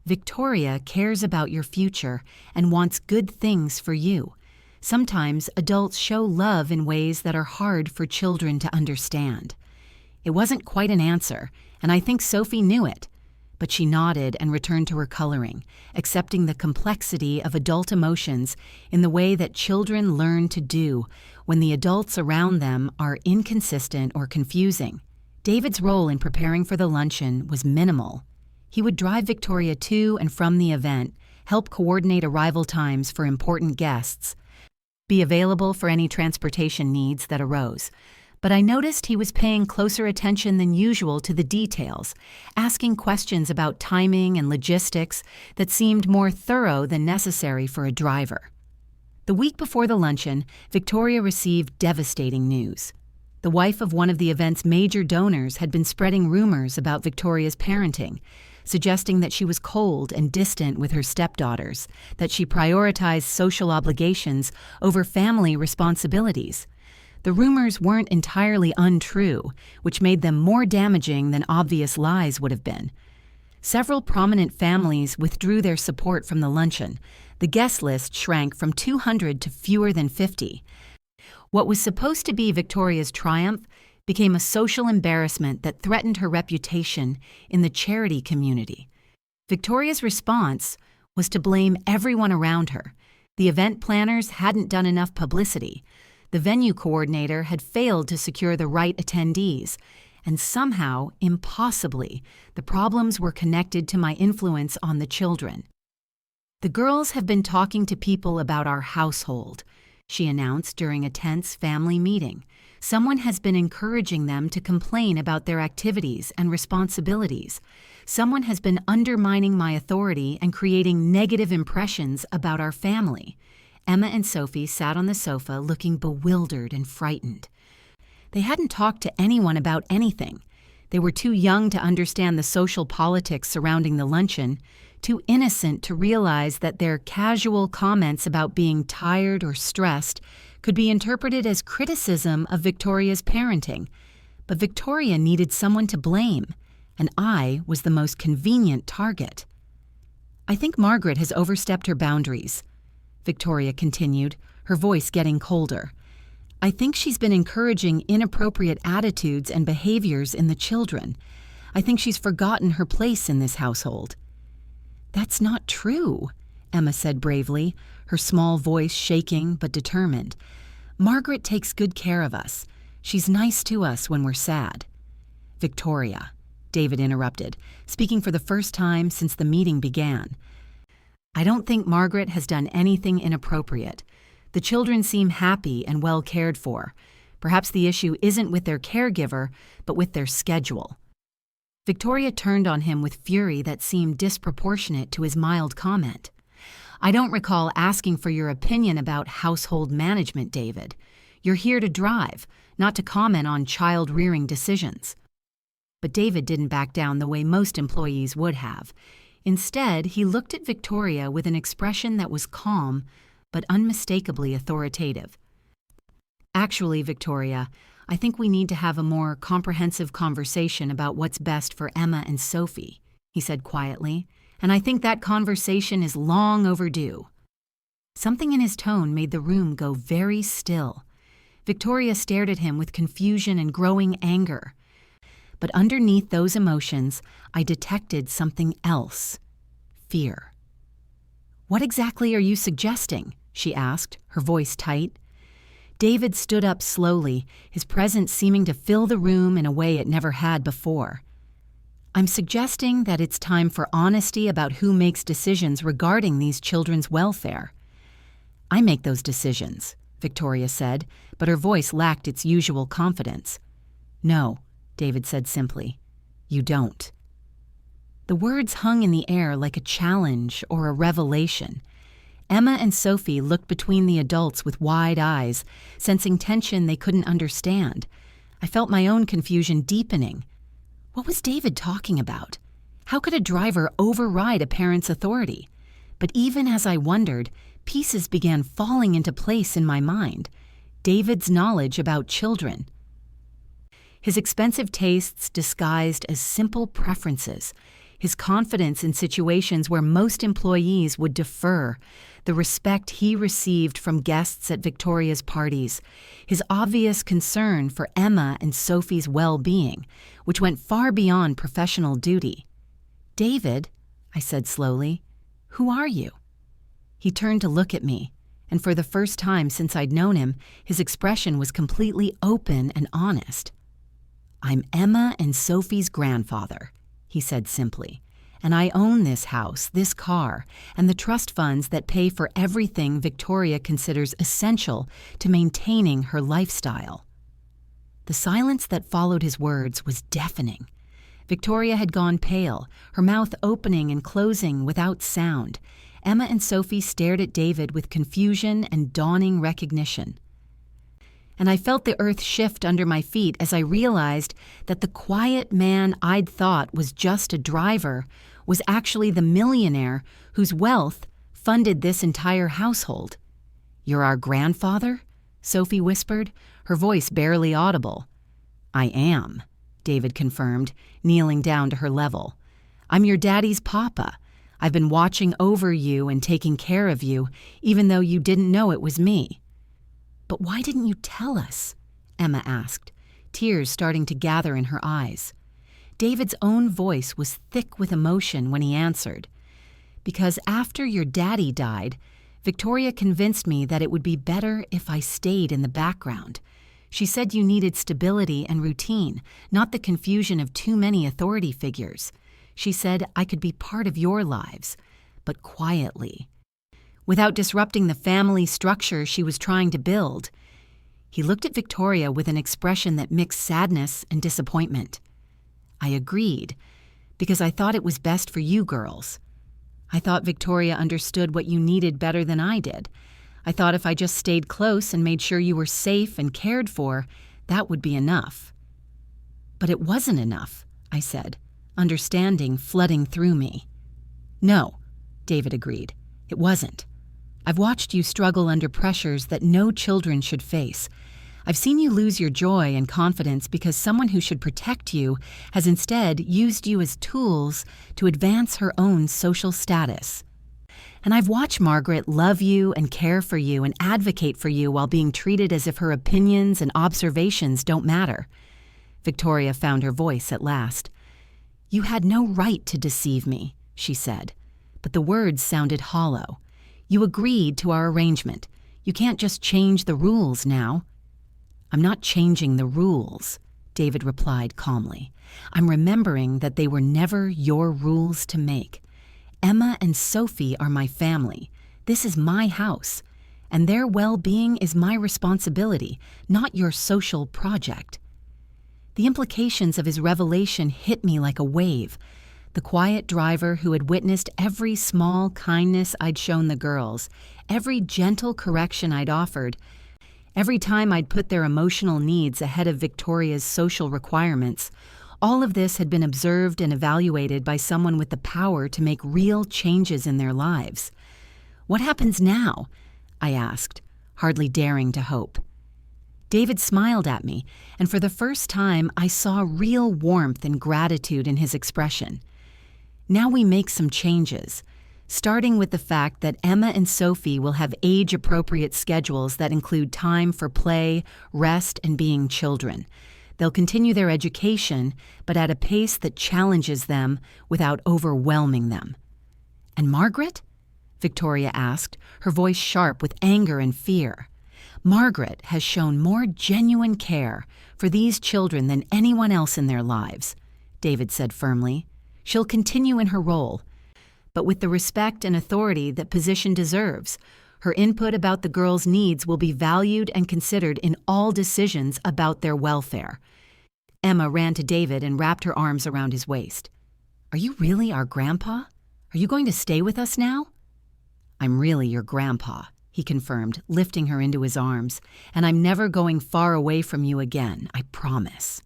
"Victoria cares about your future and wants good things for you. Sometimes adults show love in ways that are hard for children to understand." It wasn't quite an answer, and I think Sophie knew it. But she nodded and returned to her coloring, accepting the complexity of adult emotions in the way that children learn to do when the adults around them are inconsistent or confusing. David's role in preparing for the luncheon was minimal. He would drive Victoria to and from the event, help coordinate arrival times for important guests, be available for any transportation needs that arose. But I noticed he was paying closer attention than usual to the details, asking questions about timing and logistics that seemed more thorough than necessary for a driver. The week before the luncheon, Victoria received devastating news. The wife of one of the event's major donors had been spreading rumors about Victoria's parenting, suggesting that she was cold and distant with her stepdaughters, that she prioritized social obligations over family responsibilities. The rumors weren't entirely untrue, which made them more damaging than obvious lies would have been. Several prominent families withdrew their support from the luncheon. The guest list shrank from 200 to fewer than 50. What was supposed to be Victoria's triumph became a social embarrassment that threatened her reputation in the charity community. Victoria's response was to blame everyone around her. The event planners hadn't done enough publicity. The venue coordinator had failed to secure the right attendees, and somehow, impossibly, the problems were connected to my influence on the children. "The girls have been talking to people about our household," she announced during a tense family meeting. "Someone has been encouraging them to complain about their activities and responsibilities. Someone has been undermining my authority and creating negative impressions about our family." Emma and Sophie sat on the sofa looking bewildered and frightened. They hadn't talked to anyone about anything. They were too young to understand the social politics surrounding the luncheon, too innocent to realize that their casual comments about being tired or stressed could be interpreted as criticism of Victoria's parenting. But Victoria needed someone to blame, and I was the most convenient target. "I think Margaret has overstepped her boundaries," Victoria continued, her voice getting colder. "I think she's been encouraging inappropriate attitudes and behaviors in the children. I think she's forgotten her place in this household." "That's not true," Emma said bravely, her small voice shaking but determined. "Margaret takes good care of us. She's nice to us when we're sad." "Victoria," David interrupted, speaking for the first time since the meeting began. "I don't think Margaret has done anything inappropriate. The children seem happy and well cared for. Perhaps the issue isn't with their caregiver, but with their schedule." Victoria turned on him with fury that seemed disproportionate to his mild comment. "I don't recall asking for your opinion about household management, David. You're here to drive, not to comment on child-rearing decisions." But David didn't back down the way most employees would have. Instead, he looked at Victoria with an expression that was calm, but unmistakably authoritative. "Actually, Victoria, I think we need to have a more comprehensive conversation about what's best for Emma and Sophie," he said quietly, "and I think that conversation is long overdue." Something in his tone made the room go very still. Victoria stared at him with confusion and growing anger. But underneath those emotions, I detected something else: fear. "What exactly are you suggesting?" she asked, her voice tight. David stood up slowly, his presence seeming to fill the room in a way it never had before. "I'm suggesting that it's time for honesty about who makes decisions regarding these children's welfare." "I make those decisions," Victoria said, but her voice lacked its usual confidence. "No," David said simply, "you don't." The words hung in the air like a challenge or a revelation. Emma and Sophie looked between the adults with wide eyes, sensing tension they couldn't understand. I felt my own confusion deepening. What was David talking about? How could a driver override a parent's authority? But even as I wondered, pieces began falling into place in my mind. David's knowledge about children. His expensive tastes disguised as simple preferences. His confidence in situations where most employees would defer, the respect he received from guests at Victoria's parties, his obvious concern for Emma and Sophie's well-being, which went far beyond professional duty. "David," I said slowly, "who are you?" He turned to look at me, and for the first time since I'd known him, his expression was completely open and honest. "I'm Emma and Sophie's grandfather," he said simply, "and I own this house, this car, and the trust funds that pay for everything Victoria considers essential to maintaining her lifestyle." The silence that followed his words was deafening. Victoria had gone pale, her mouth opening and closing without sound. Emma and Sophie stared at David with confusion and dawning recognition. And I felt the earth shift under my feet as I realized that the quiet man I'd thought was just a driver was actually the millionaire whose wealth funded this entire household. "You're our grandfather?" Sophie whispered, her voice barely audible. "I am," David confirmed, kneeling down to her level. "I'm your daddy's papa. I've been watching over you and taking care of you, even though you didn't know it was me." "But why didn't you tell us?" Emma asked, tears starting to gather in her eyes. David's own voice was thick with emotion when he answered. "Because after your daddy died, Victoria convinced me that it would be better if I stayed in the background. She said you needed stability and routine, not the confusion of too many authority figures. She said I could be part of your lives. but quietly, without disrupting the family structure she was trying to build. He looked at Victoria with an expression that mixed sadness and disappointment. I agreed, because I thought it was best for you girls. I thought Victoria understood what you needed better than I did. I thought if I just stayed close and made sure you were safe and cared for, that would be enough. But it wasn't enough, I said, understanding flooding through me. No, David agreed. It wasn't. I've watched you struggle under pressures that no children should face. I've seen you lose your joy and confidence because someone who should protect you has instead used you as tools to advance her own social status. And I've watched Margaret love you and care for you and advocate for you while being treated as if her opinions and observations don't matter. Victoria found her voice at last. You had no right to deceive me, she said, but the words sounded hollow. You agreed to our arrangement. You can't just change the rules now. I'm not changing the rules, David replied calmly. I'm remembering that they were never your rules to make. Emma and Sophie are my family. This is my house, and their well-being is my responsibility, not your social project. The implications of his revelation hit me like a wave. The quiet driver who had witnessed every small kindness I'd shown the girls, every gentle correction I'd offered, every time I'd put their emotional needs ahead of Victoria's social requirements, all of this had been observed and evaluated by someone with the power to make real changes in their lives. What happens now? I asked, hardly daring to hope. David smiled at me, and for the first time I saw real warmth and gratitude in his expression. Now we make some changes, starting with the fact that Emma and Sophie will have age-appropriate schedules that include time for play, rest, and being children. They'll continue their education, but at a pace that challenges them without overwhelming them. And Margaret? Victoria asked, her voice sharp with anger and fear. Margaret has shown more genuine care for these children than anyone else in their lives, David said firmly. She'll continue in her role, but with the respect and authority that position deserves. Her input about the girls' needs will be valued and considered in all decisions about their welfare. Emma ran to David and wrapped her arms around his waist. Are you really our grandpa? Are you going to stay with us now? I'm really your grandpa, he confirmed, lifting her into his arms, and I'm never going far away from you again, I promise.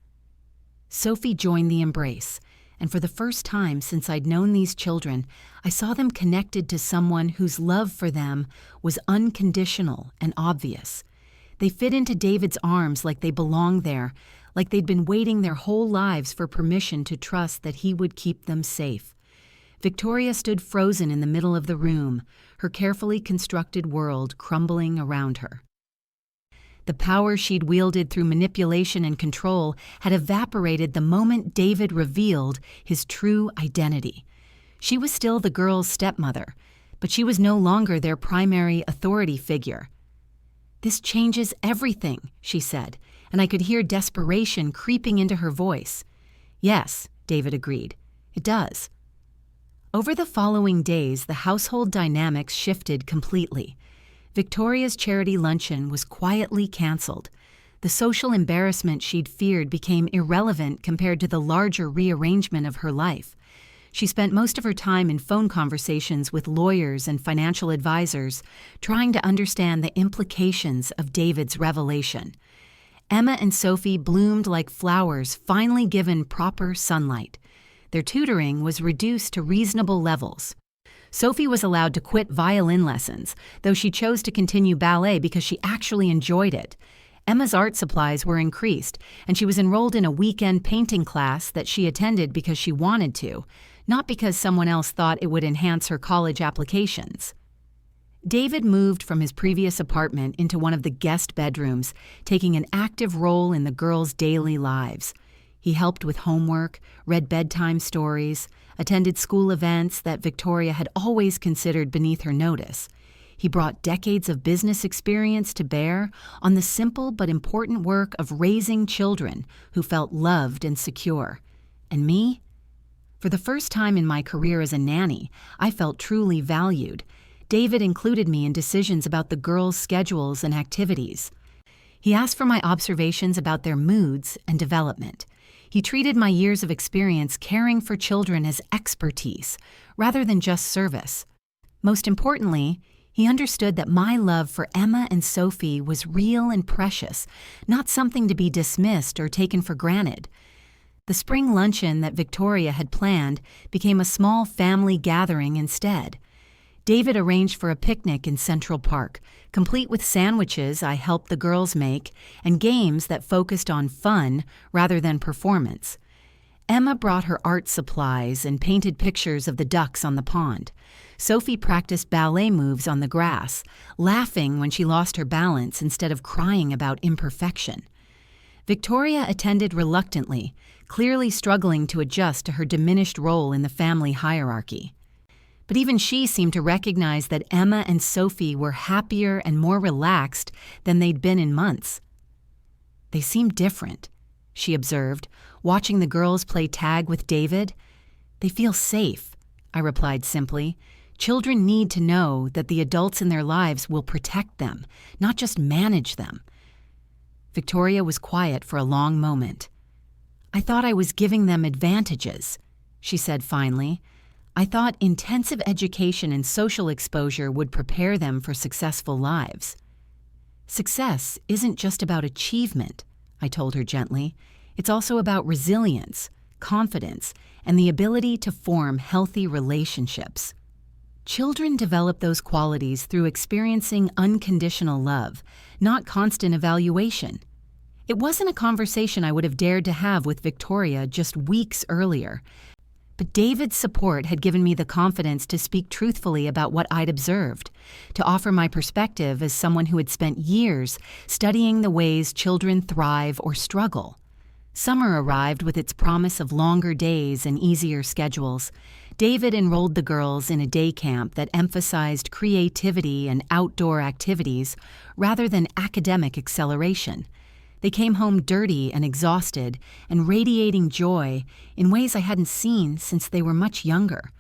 Sophie joined the embrace, and for the first time since I'd known these children, I saw them connected to someone whose love for them was unconditional and obvious. They fit into David's arms like they belonged there, like they'd been waiting their whole lives for permission to trust that he would keep them safe. Victoria stood frozen in the middle of the room, her carefully constructed world crumbling around her. The power she'd wielded through manipulation and control had evaporated the moment David revealed his true identity. She was still the girls' stepmother, but she was no longer their primary authority figure. This changes everything, she said, and I could hear desperation creeping into her voice. Yes, David agreed. It does. Over the following days, the household dynamics shifted completely. Victoria's charity luncheon was quietly canceled. The social embarrassment she'd feared became irrelevant compared to the larger rearrangement of her life. She spent most of her time in phone conversations with lawyers and financial advisors, trying to understand the implications of David's revelation. Emma and Sophie bloomed like flowers finally given proper sunlight. Their tutoring was reduced to reasonable levels. Sophie was allowed to quit violin lessons, though she chose to continue ballet because she actually enjoyed it. Emma's art supplies were increased, and she was enrolled in a weekend painting class that she attended because she wanted to, not because someone else thought it would enhance her college applications. David moved from his previous apartment into one of the guest bedrooms, taking an active role in the girls' daily lives. He helped with homework, read bedtime stories, attended school events that Victoria had always considered beneath her notice. He brought decades of business experience to bear on the simple but important work of raising children who felt loved and secure. And me? For the first time in my career as a nanny, I felt truly valued. David included me in decisions about the girls' schedules and activities. He asked for my observations about their moods and development. He treated my years of experience caring for children as expertise, rather than just service. Most importantly, he understood that my love for Emma and Sophie was real and precious, not something to be dismissed or taken for granted. The spring luncheon that Victoria had planned became a small family gathering instead. David arranged for a picnic in Central Park, complete with sandwiches I helped the girls make and games that focused on fun rather than performance. Emma brought her art supplies and painted pictures of the ducks on the pond. Sophie practiced ballet moves on the grass, laughing when she lost her balance instead of crying about imperfection. Victoria attended reluctantly, clearly struggling to adjust to her diminished role in the family hierarchy. But even she seemed to recognize that Emma and Sophie were happier and more relaxed than they'd been in months. "They seem different," she observed, watching the girls play tag with David. "They feel safe," I replied simply. "Children need to know that the adults in their lives will protect them, not just manage them." Victoria was quiet for a long moment. "I thought I was giving them advantages," she said finally. "I thought intensive education and social exposure would prepare them for successful lives." "Success isn't just about achievement," I told her gently. "It's also about resilience, confidence, and the ability to form healthy relationships. Children develop those qualities through experiencing unconditional love, not constant evaluation." It wasn't a conversation I would have dared to have with Victoria just weeks earlier. But David's support had given me the confidence to speak truthfully about what I'd observed, to offer my perspective as someone who had spent years studying the ways children thrive or struggle. Summer arrived with its promise of longer days and easier schedules. David enrolled the girls in a day camp that emphasized creativity and outdoor activities rather than academic acceleration. They came home dirty and exhausted and radiating joy in ways I hadn't seen since they were much younger.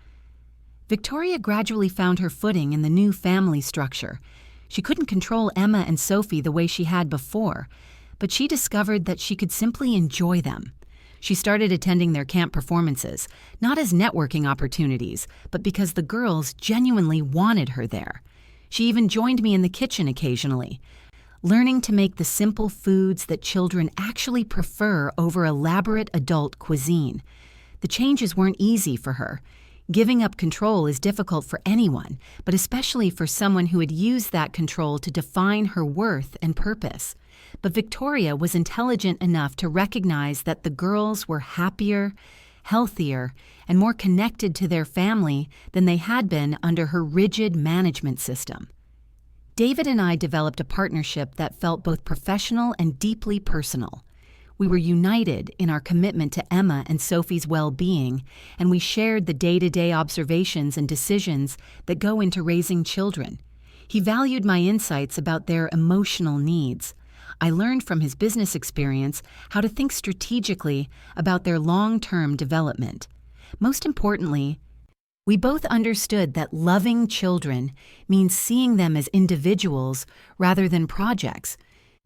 Victoria gradually found her footing in the new family structure. She couldn't control Emma and Sophie the way she had before, but she discovered that she could simply enjoy them. She started attending their camp performances, not as networking opportunities, but because the girls genuinely wanted her there. She even joined me in the kitchen occasionally, learning to make the simple foods that children actually prefer over elaborate adult cuisine. The changes weren't easy for her. Giving up control is difficult for anyone, but especially for someone who had used that control to define her worth and purpose. But Victoria was intelligent enough to recognize that the girls were happier, healthier, and more connected to their family than they had been under her rigid management system. David and I developed a partnership that felt both professional and deeply personal. We were united in our commitment to Emma and Sophie's well-being, and we shared the day-to-day observations and decisions that go into raising children. He valued my insights about their emotional needs. I learned from his business experience how to think strategically about their long-term development. Most importantly, we both understood that loving children means seeing them as individuals rather than projects,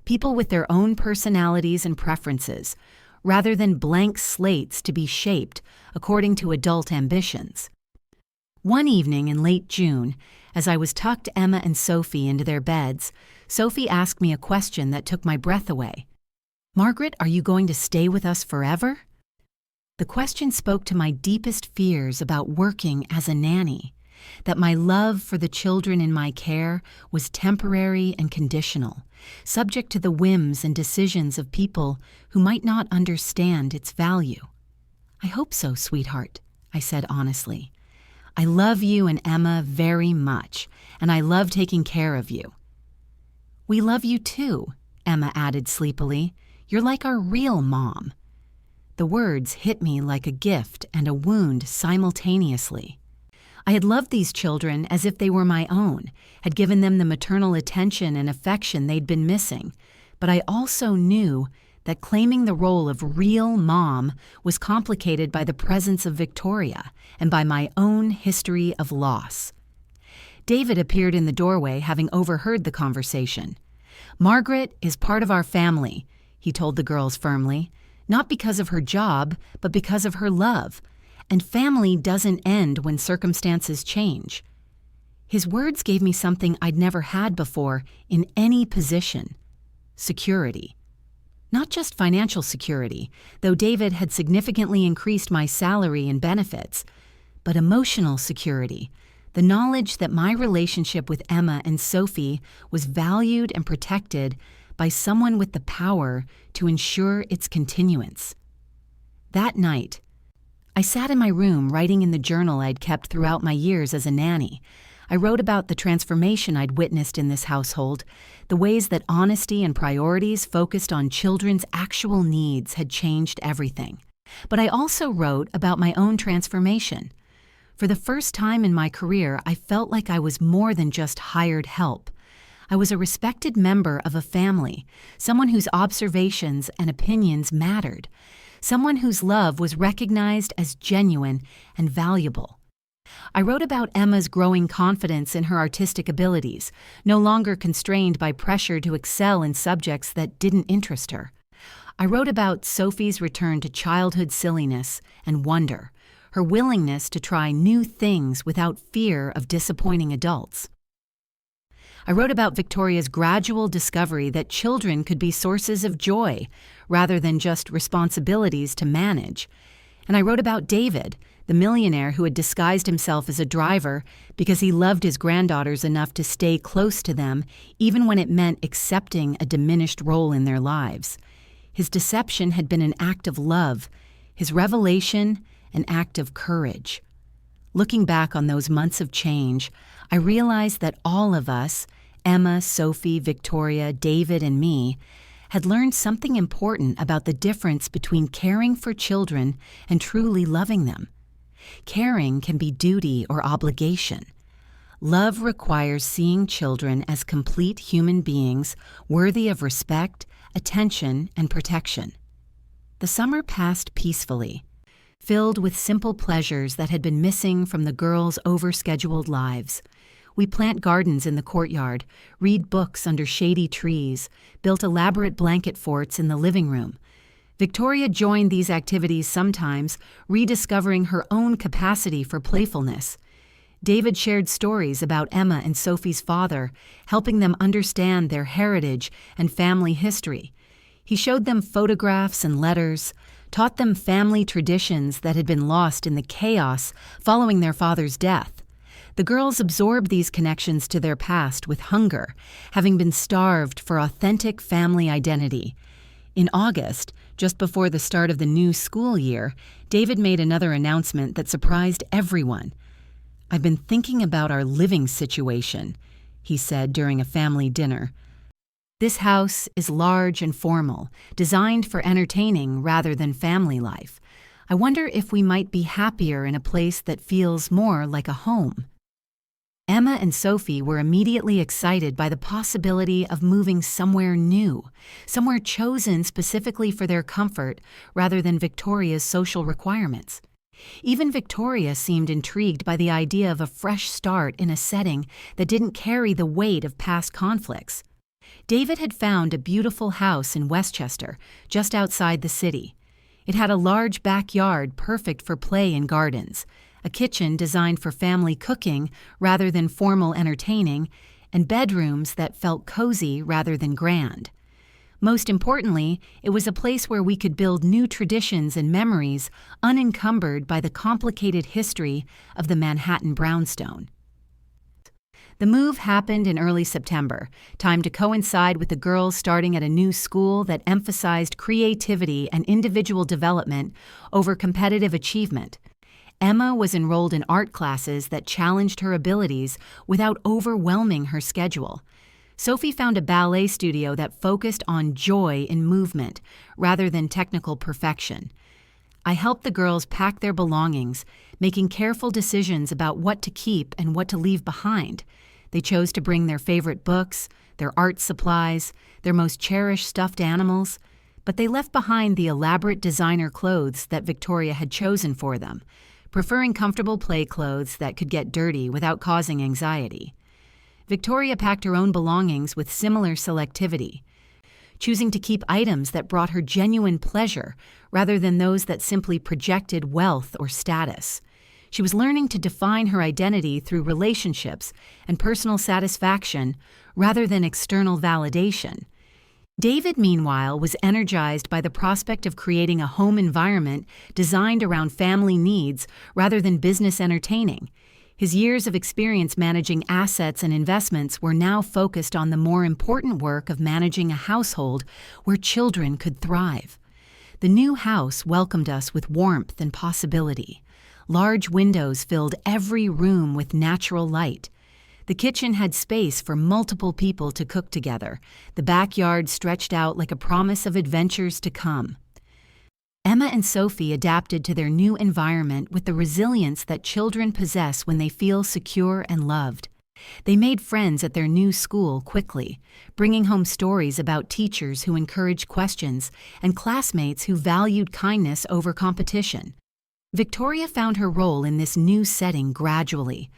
people with their own personalities and preferences, rather than blank slates to be shaped according to adult ambitions. One evening in late June, as I was tucked Emma and Sophie into their beds, Sophie asked me a question that took my breath away. "Margaret, are you going to stay with us forever?" The question spoke to my deepest fears about working as a nanny, that my love for the children in my care was temporary and conditional, subject to the whims and decisions of people who might not understand its value. "I hope so, sweetheart," I said honestly. "I love you and Emma very much, and I love taking care of you." "We love you too," Emma added sleepily. "You're like our real mom." The words hit me like a gift and a wound simultaneously. I had loved these children as if they were my own, had given them the maternal attention and affection they'd been missing, but I also knew that claiming the role of real mom was complicated by the presence of Victoria and by my own history of loss. David appeared in the doorway, having overheard the conversation. "Margaret is part of our family," he told the girls firmly, "not because of her job, but because of her love. And family doesn't end when circumstances change." His words gave me something I'd never had before in any position: security. Not just financial security, though David had significantly increased my salary and benefits, but emotional security, the knowledge that my relationship with Emma and Sophie was valued and protected by someone with the power to ensure its continuance. That night, I sat in my room writing in the journal I'd kept throughout my years as a nanny. I wrote about the transformation I'd witnessed in this household, the ways that honesty and priorities focused on children's actual needs had changed everything. But I also wrote about my own transformation. For the first time in my career, I felt like I was more than just hired help. I was a respected member of a family, someone whose observations and opinions mattered, someone whose love was recognized as genuine and valuable. I wrote about Emma's growing confidence in her artistic abilities, no longer constrained by pressure to excel in subjects that didn't interest her. I wrote about Sophie's return to childhood silliness and wonder, her willingness to try new things without fear of disappointing adults. I wrote about Victoria's gradual discovery that children could be sources of joy rather than just responsibilities to manage. And I wrote about David, the millionaire who had disguised himself as a driver because he loved his granddaughters enough to stay close to them, even when it meant accepting a diminished role in their lives. His deception had been an act of love, his revelation an act of courage. Looking back on those months of change, I realized that all of us, Emma, Sophie, Victoria, David, and me, had learned something important about the difference between caring for children and truly loving them. Caring can be duty or obligation. Love requires seeing children as complete human beings worthy of respect, attention, and protection. The summer passed peacefully, filled with simple pleasures that had been missing from the girls' overscheduled lives. We plant gardens in the courtyard, read books under shady trees, built elaborate blanket forts in the living room. Victoria joined these activities sometimes, rediscovering her own capacity for playfulness. David shared stories about Emma and Sophie's father, helping them understand their heritage and family history. He showed them photographs and letters, taught them family traditions that had been lost in the chaos following their father's death. The girls absorbed these connections to their past with hunger, having been starved for authentic family identity. In August, just before the start of the new school year, David made another announcement that surprised everyone. "I've been thinking about our living situation," he said during a family dinner. "This house is large and formal, designed for entertaining rather than family life. I wonder if we might be happier in a place that feels more like a home." Emma and Sophie were immediately excited by the possibility of moving somewhere new, somewhere chosen specifically for their comfort rather than Victoria's social requirements. Even Victoria seemed intrigued by the idea of a fresh start in a setting that didn't carry the weight of past conflicts. David had found a beautiful house in Westchester, just outside the city. It had a large backyard perfect for play and gardens, a kitchen designed for family cooking rather than formal entertaining, and bedrooms that felt cozy rather than grand. Most importantly, it was a place where we could build new traditions and memories unencumbered by the complicated history of the Manhattan brownstone. The move happened in early September, timed to coincide with the girls starting at a new school that emphasized creativity and individual development over competitive achievement. Emma was enrolled in art classes that challenged her abilities without overwhelming her schedule. Sophie found a ballet studio that focused on joy in movement rather than technical perfection. I helped the girls pack their belongings, making careful decisions about what to keep and what to leave behind. They chose to bring their favorite books, their art supplies, their most cherished stuffed animals, but they left behind the elaborate designer clothes that Victoria had chosen for them, preferring comfortable play clothes that could get dirty without causing anxiety. Victoria packed her own belongings with similar selectivity, choosing to keep items that brought her genuine pleasure rather than those that simply projected wealth or status. She was learning to define her identity through relationships and personal satisfaction rather than external validation. David, meanwhile, was energized by the prospect of creating a home environment designed around family needs rather than business entertaining. His years of experience managing assets and investments were now focused on the more important work of managing a household where children could thrive. The new house welcomed us with warmth and possibility. Large windows filled every room with natural light. The kitchen had space for multiple people to cook together. The backyard stretched out like a promise of adventures to come. Emma and Sophie adapted to their new environment with the resilience that children possess when they feel secure and loved. They made friends at their new school quickly, bringing home stories about teachers who encouraged questions and classmates who valued kindness over competition. Victoria found her role in this new setting gradually.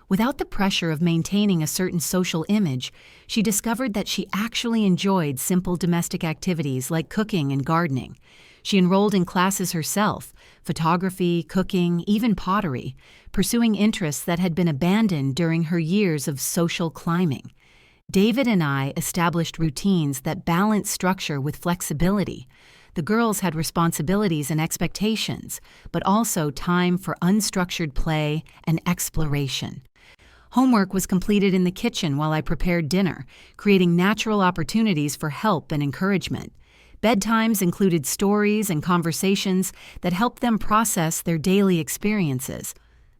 Without the pressure of maintaining a certain social image, she discovered that she actually enjoyed simple domestic activities like cooking and gardening. She enrolled in classes herself, photography, cooking, even pottery, pursuing interests that had been abandoned during her years of social climbing. David and I established routines that balanced structure with flexibility. The girls had responsibilities and expectations, but also time for unstructured play and exploration. Homework was completed in the kitchen while I prepared dinner, creating natural opportunities for help and encouragement. Bedtimes included stories and conversations that helped them process their daily experiences.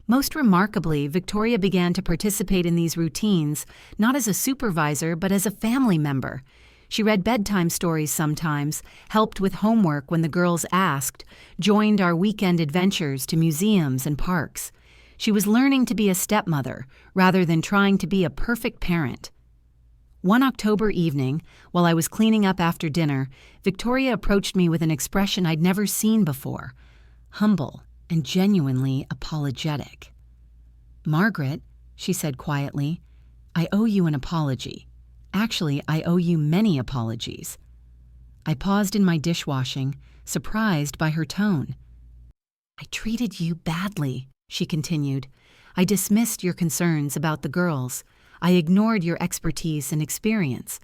Most remarkably, Victoria began to participate in these routines, not as a supervisor, but as a family member. She read bedtime stories sometimes, helped with homework when the girls asked, joined our weekend adventures to museums and parks. She was learning to be a stepmother rather than trying to be a perfect parent. One October evening, while I was cleaning up after dinner, Victoria approached me with an expression I'd never seen before, humble and genuinely apologetic. "Margaret," she said quietly, "I owe you an apology. Actually, I owe you many apologies." I paused in my dishwashing, surprised by her tone. "I treated you badly," she continued. "I dismissed your concerns about the girls. I ignored your expertise and experience.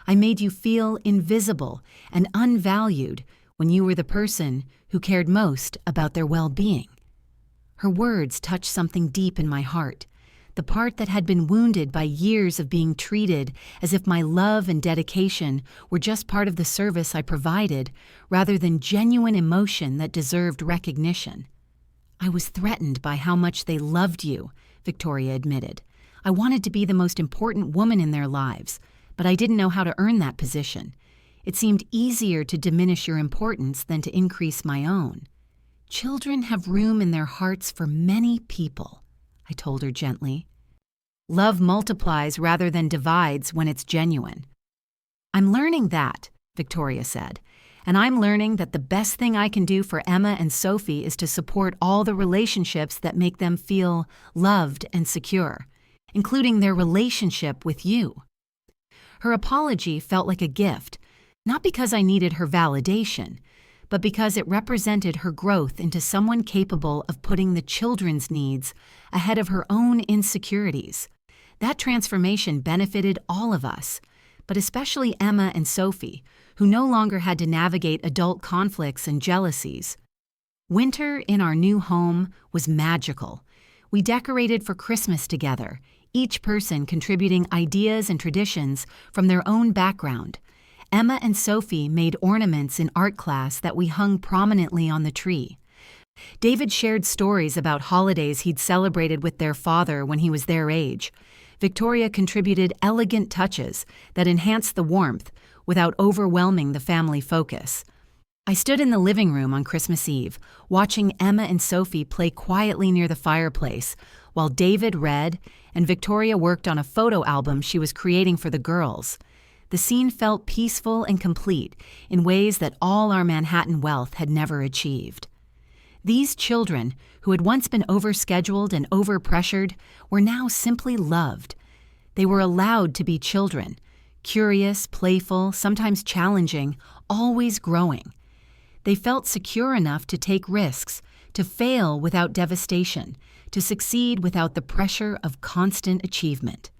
I made you feel invisible and unvalued when you were the person who cared most about their well-being." Her words touched something deep in my heart, the part that had been wounded by years of being treated as if my love and dedication were just part of the service I provided rather than genuine emotion that deserved recognition. "I was threatened by how much they loved you," Victoria admitted. "I wanted to be the most important woman in their lives, but I didn't know how to earn that position. It seemed easier to diminish your importance than to increase my own." "Children have room in their hearts for many people," I told her gently. "Love multiplies rather than divides when it's genuine." "I'm learning that," Victoria said, "and I'm learning that the best thing I can do for Emma and Sophie is to support all the relationships that make them feel loved and secure, including their relationship with you." Her apology felt like a gift, not because I needed her validation, but because it represented her growth into someone capable of putting the children's needs ahead of her own insecurities. That transformation benefited all of us, but especially Emma and Sophie, who no longer had to navigate adult conflicts and jealousies. Winter in our new home was magical. We decorated for Christmas together, each person contributing ideas and traditions from their own background. Emma and Sophie made ornaments in art class that we hung prominently on the tree. David shared stories about holidays he'd celebrated with their father when he was their age. Victoria contributed elegant touches that enhanced the warmth without overwhelming the family focus. I stood in the living room on Christmas Eve, watching Emma and Sophie play quietly near the fireplace, while David read and Victoria worked on a photo album she was creating for the girls. The scene felt peaceful and complete in ways that all our Manhattan wealth had never achieved. These children, who had once been overscheduled and overpressured, were now simply loved. They were allowed to be children, curious, playful, sometimes challenging, always growing. They felt secure enough to take risks, to fail without devastation, to succeed without the pressure of constant achievement.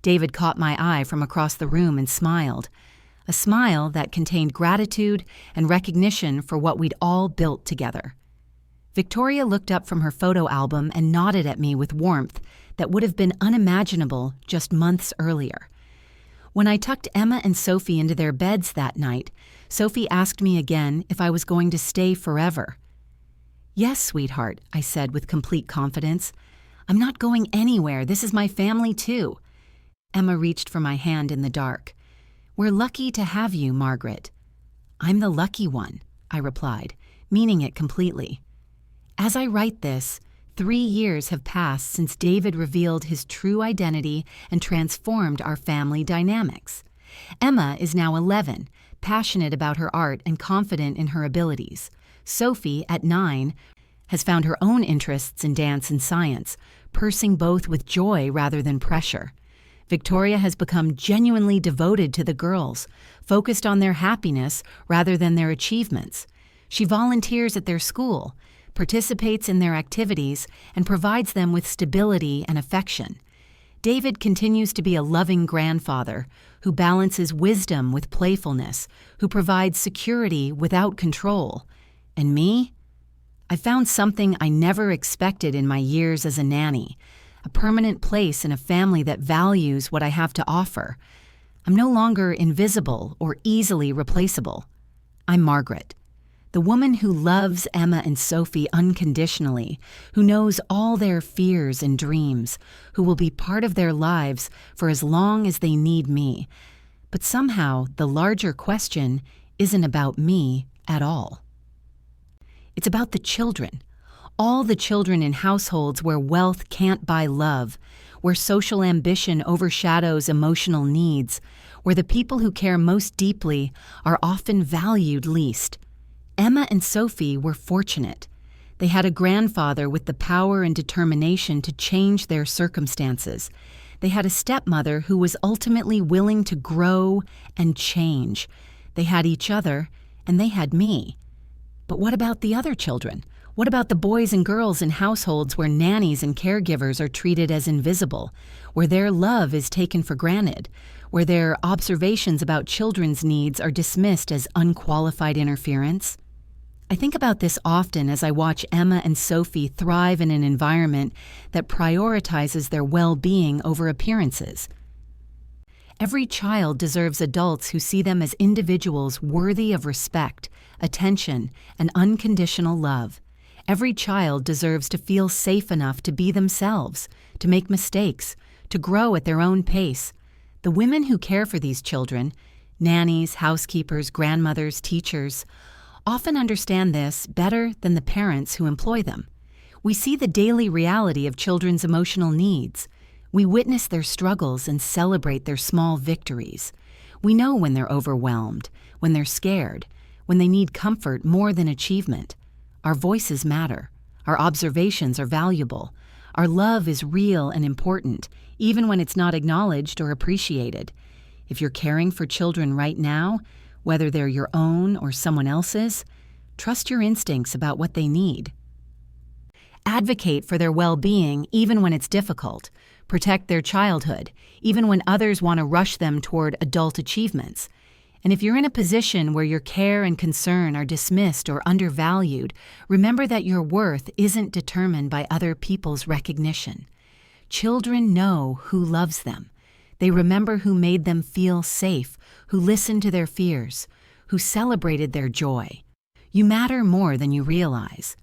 David caught my eye from across the room and smiled, a smile that contained gratitude and recognition for what we'd all built together. Victoria looked up from her photo album and nodded at me with warmth that would have been unimaginable just months earlier. When I tucked Emma and Sophie into their beds that night, Sophie asked me again if I was going to stay forever. "Yes, sweetheart," I said with complete confidence. "I'm not going anywhere. This is my family too." Emma reached for my hand in the dark. "We're lucky to have you, Margaret." "I'm the lucky one," I replied, meaning it completely. As I write this, 3 years have passed since David revealed his true identity and transformed our family dynamics. Emma is now 11, passionate about her art and confident in her abilities. Sophie, at 9, has found her own interests in dance and science, pursing both with joy rather than pressure. Victoria has become genuinely devoted to the girls, focused on their happiness rather than their achievements. She volunteers at their school, participates in their activities, and provides them with stability and affection. David continues to be a loving grandfather who balances wisdom with playfulness, who provides security without control. And me? I found something I never expected in my years as a nanny, a permanent place in a family that values what I have to offer. I'm no longer invisible or easily replaceable. I'm Margaret, the woman who loves Emma and Sophie unconditionally, who knows all their fears and dreams, who will be part of their lives for as long as they need me. But somehow, the larger question isn't about me at all. It's about the children. All the children in households where wealth can't buy love, where social ambition overshadows emotional needs, where the people who care most deeply are often valued least. Emma and Sophie were fortunate. They had a grandfather with the power and determination to change their circumstances. They had a stepmother who was ultimately willing to grow and change. They had each other, and they had me. But what about the other children? What about the boys and girls in households where nannies and caregivers are treated as invisible, where their love is taken for granted, where their observations about children's needs are dismissed as unqualified interference? I think about this often as I watch Emma and Sophie thrive in an environment that prioritizes their well-being over appearances. Every child deserves adults who see them as individuals worthy of respect, attention, and unconditional love. Every child deserves to feel safe enough to be themselves, to make mistakes, to grow at their own pace. The women who care for these children, nannies, housekeepers, grandmothers, teachers, often understand this better than the parents who employ them. We see the daily reality of children's emotional needs. We witness their struggles and celebrate their small victories. We know when they're overwhelmed, when they're scared, when they need comfort more than achievement. Our voices matter. Our observations are valuable. Our love is real and important, even when it's not acknowledged or appreciated. If you're caring for children right now, whether they're your own or someone else's, trust your instincts about what they need. Advocate for their well-being even when it's difficult. Protect their childhood, even when others want to rush them toward adult achievements. And if you're in a position where your care and concern are dismissed or undervalued, remember that your worth isn't determined by other people's recognition. Children know who loves them. They remember who made them feel safe, who listened to their fears, who celebrated their joy. You matter more than you realize.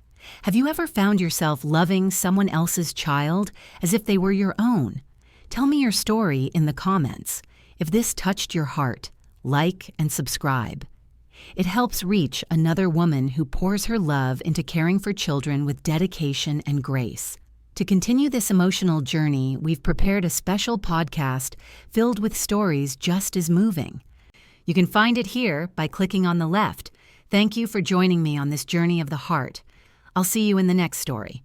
Have you ever found yourself loving someone else's child as if they were your own? Tell me your story in the comments. If this touched your heart, like and subscribe. It helps reach another woman who pours her love into caring for children with dedication and grace. To continue this emotional journey, we've prepared a special podcast filled with stories just as moving. You can find it here by clicking on the left. Thank you for joining me on this journey of the heart. I'll see you in the next story.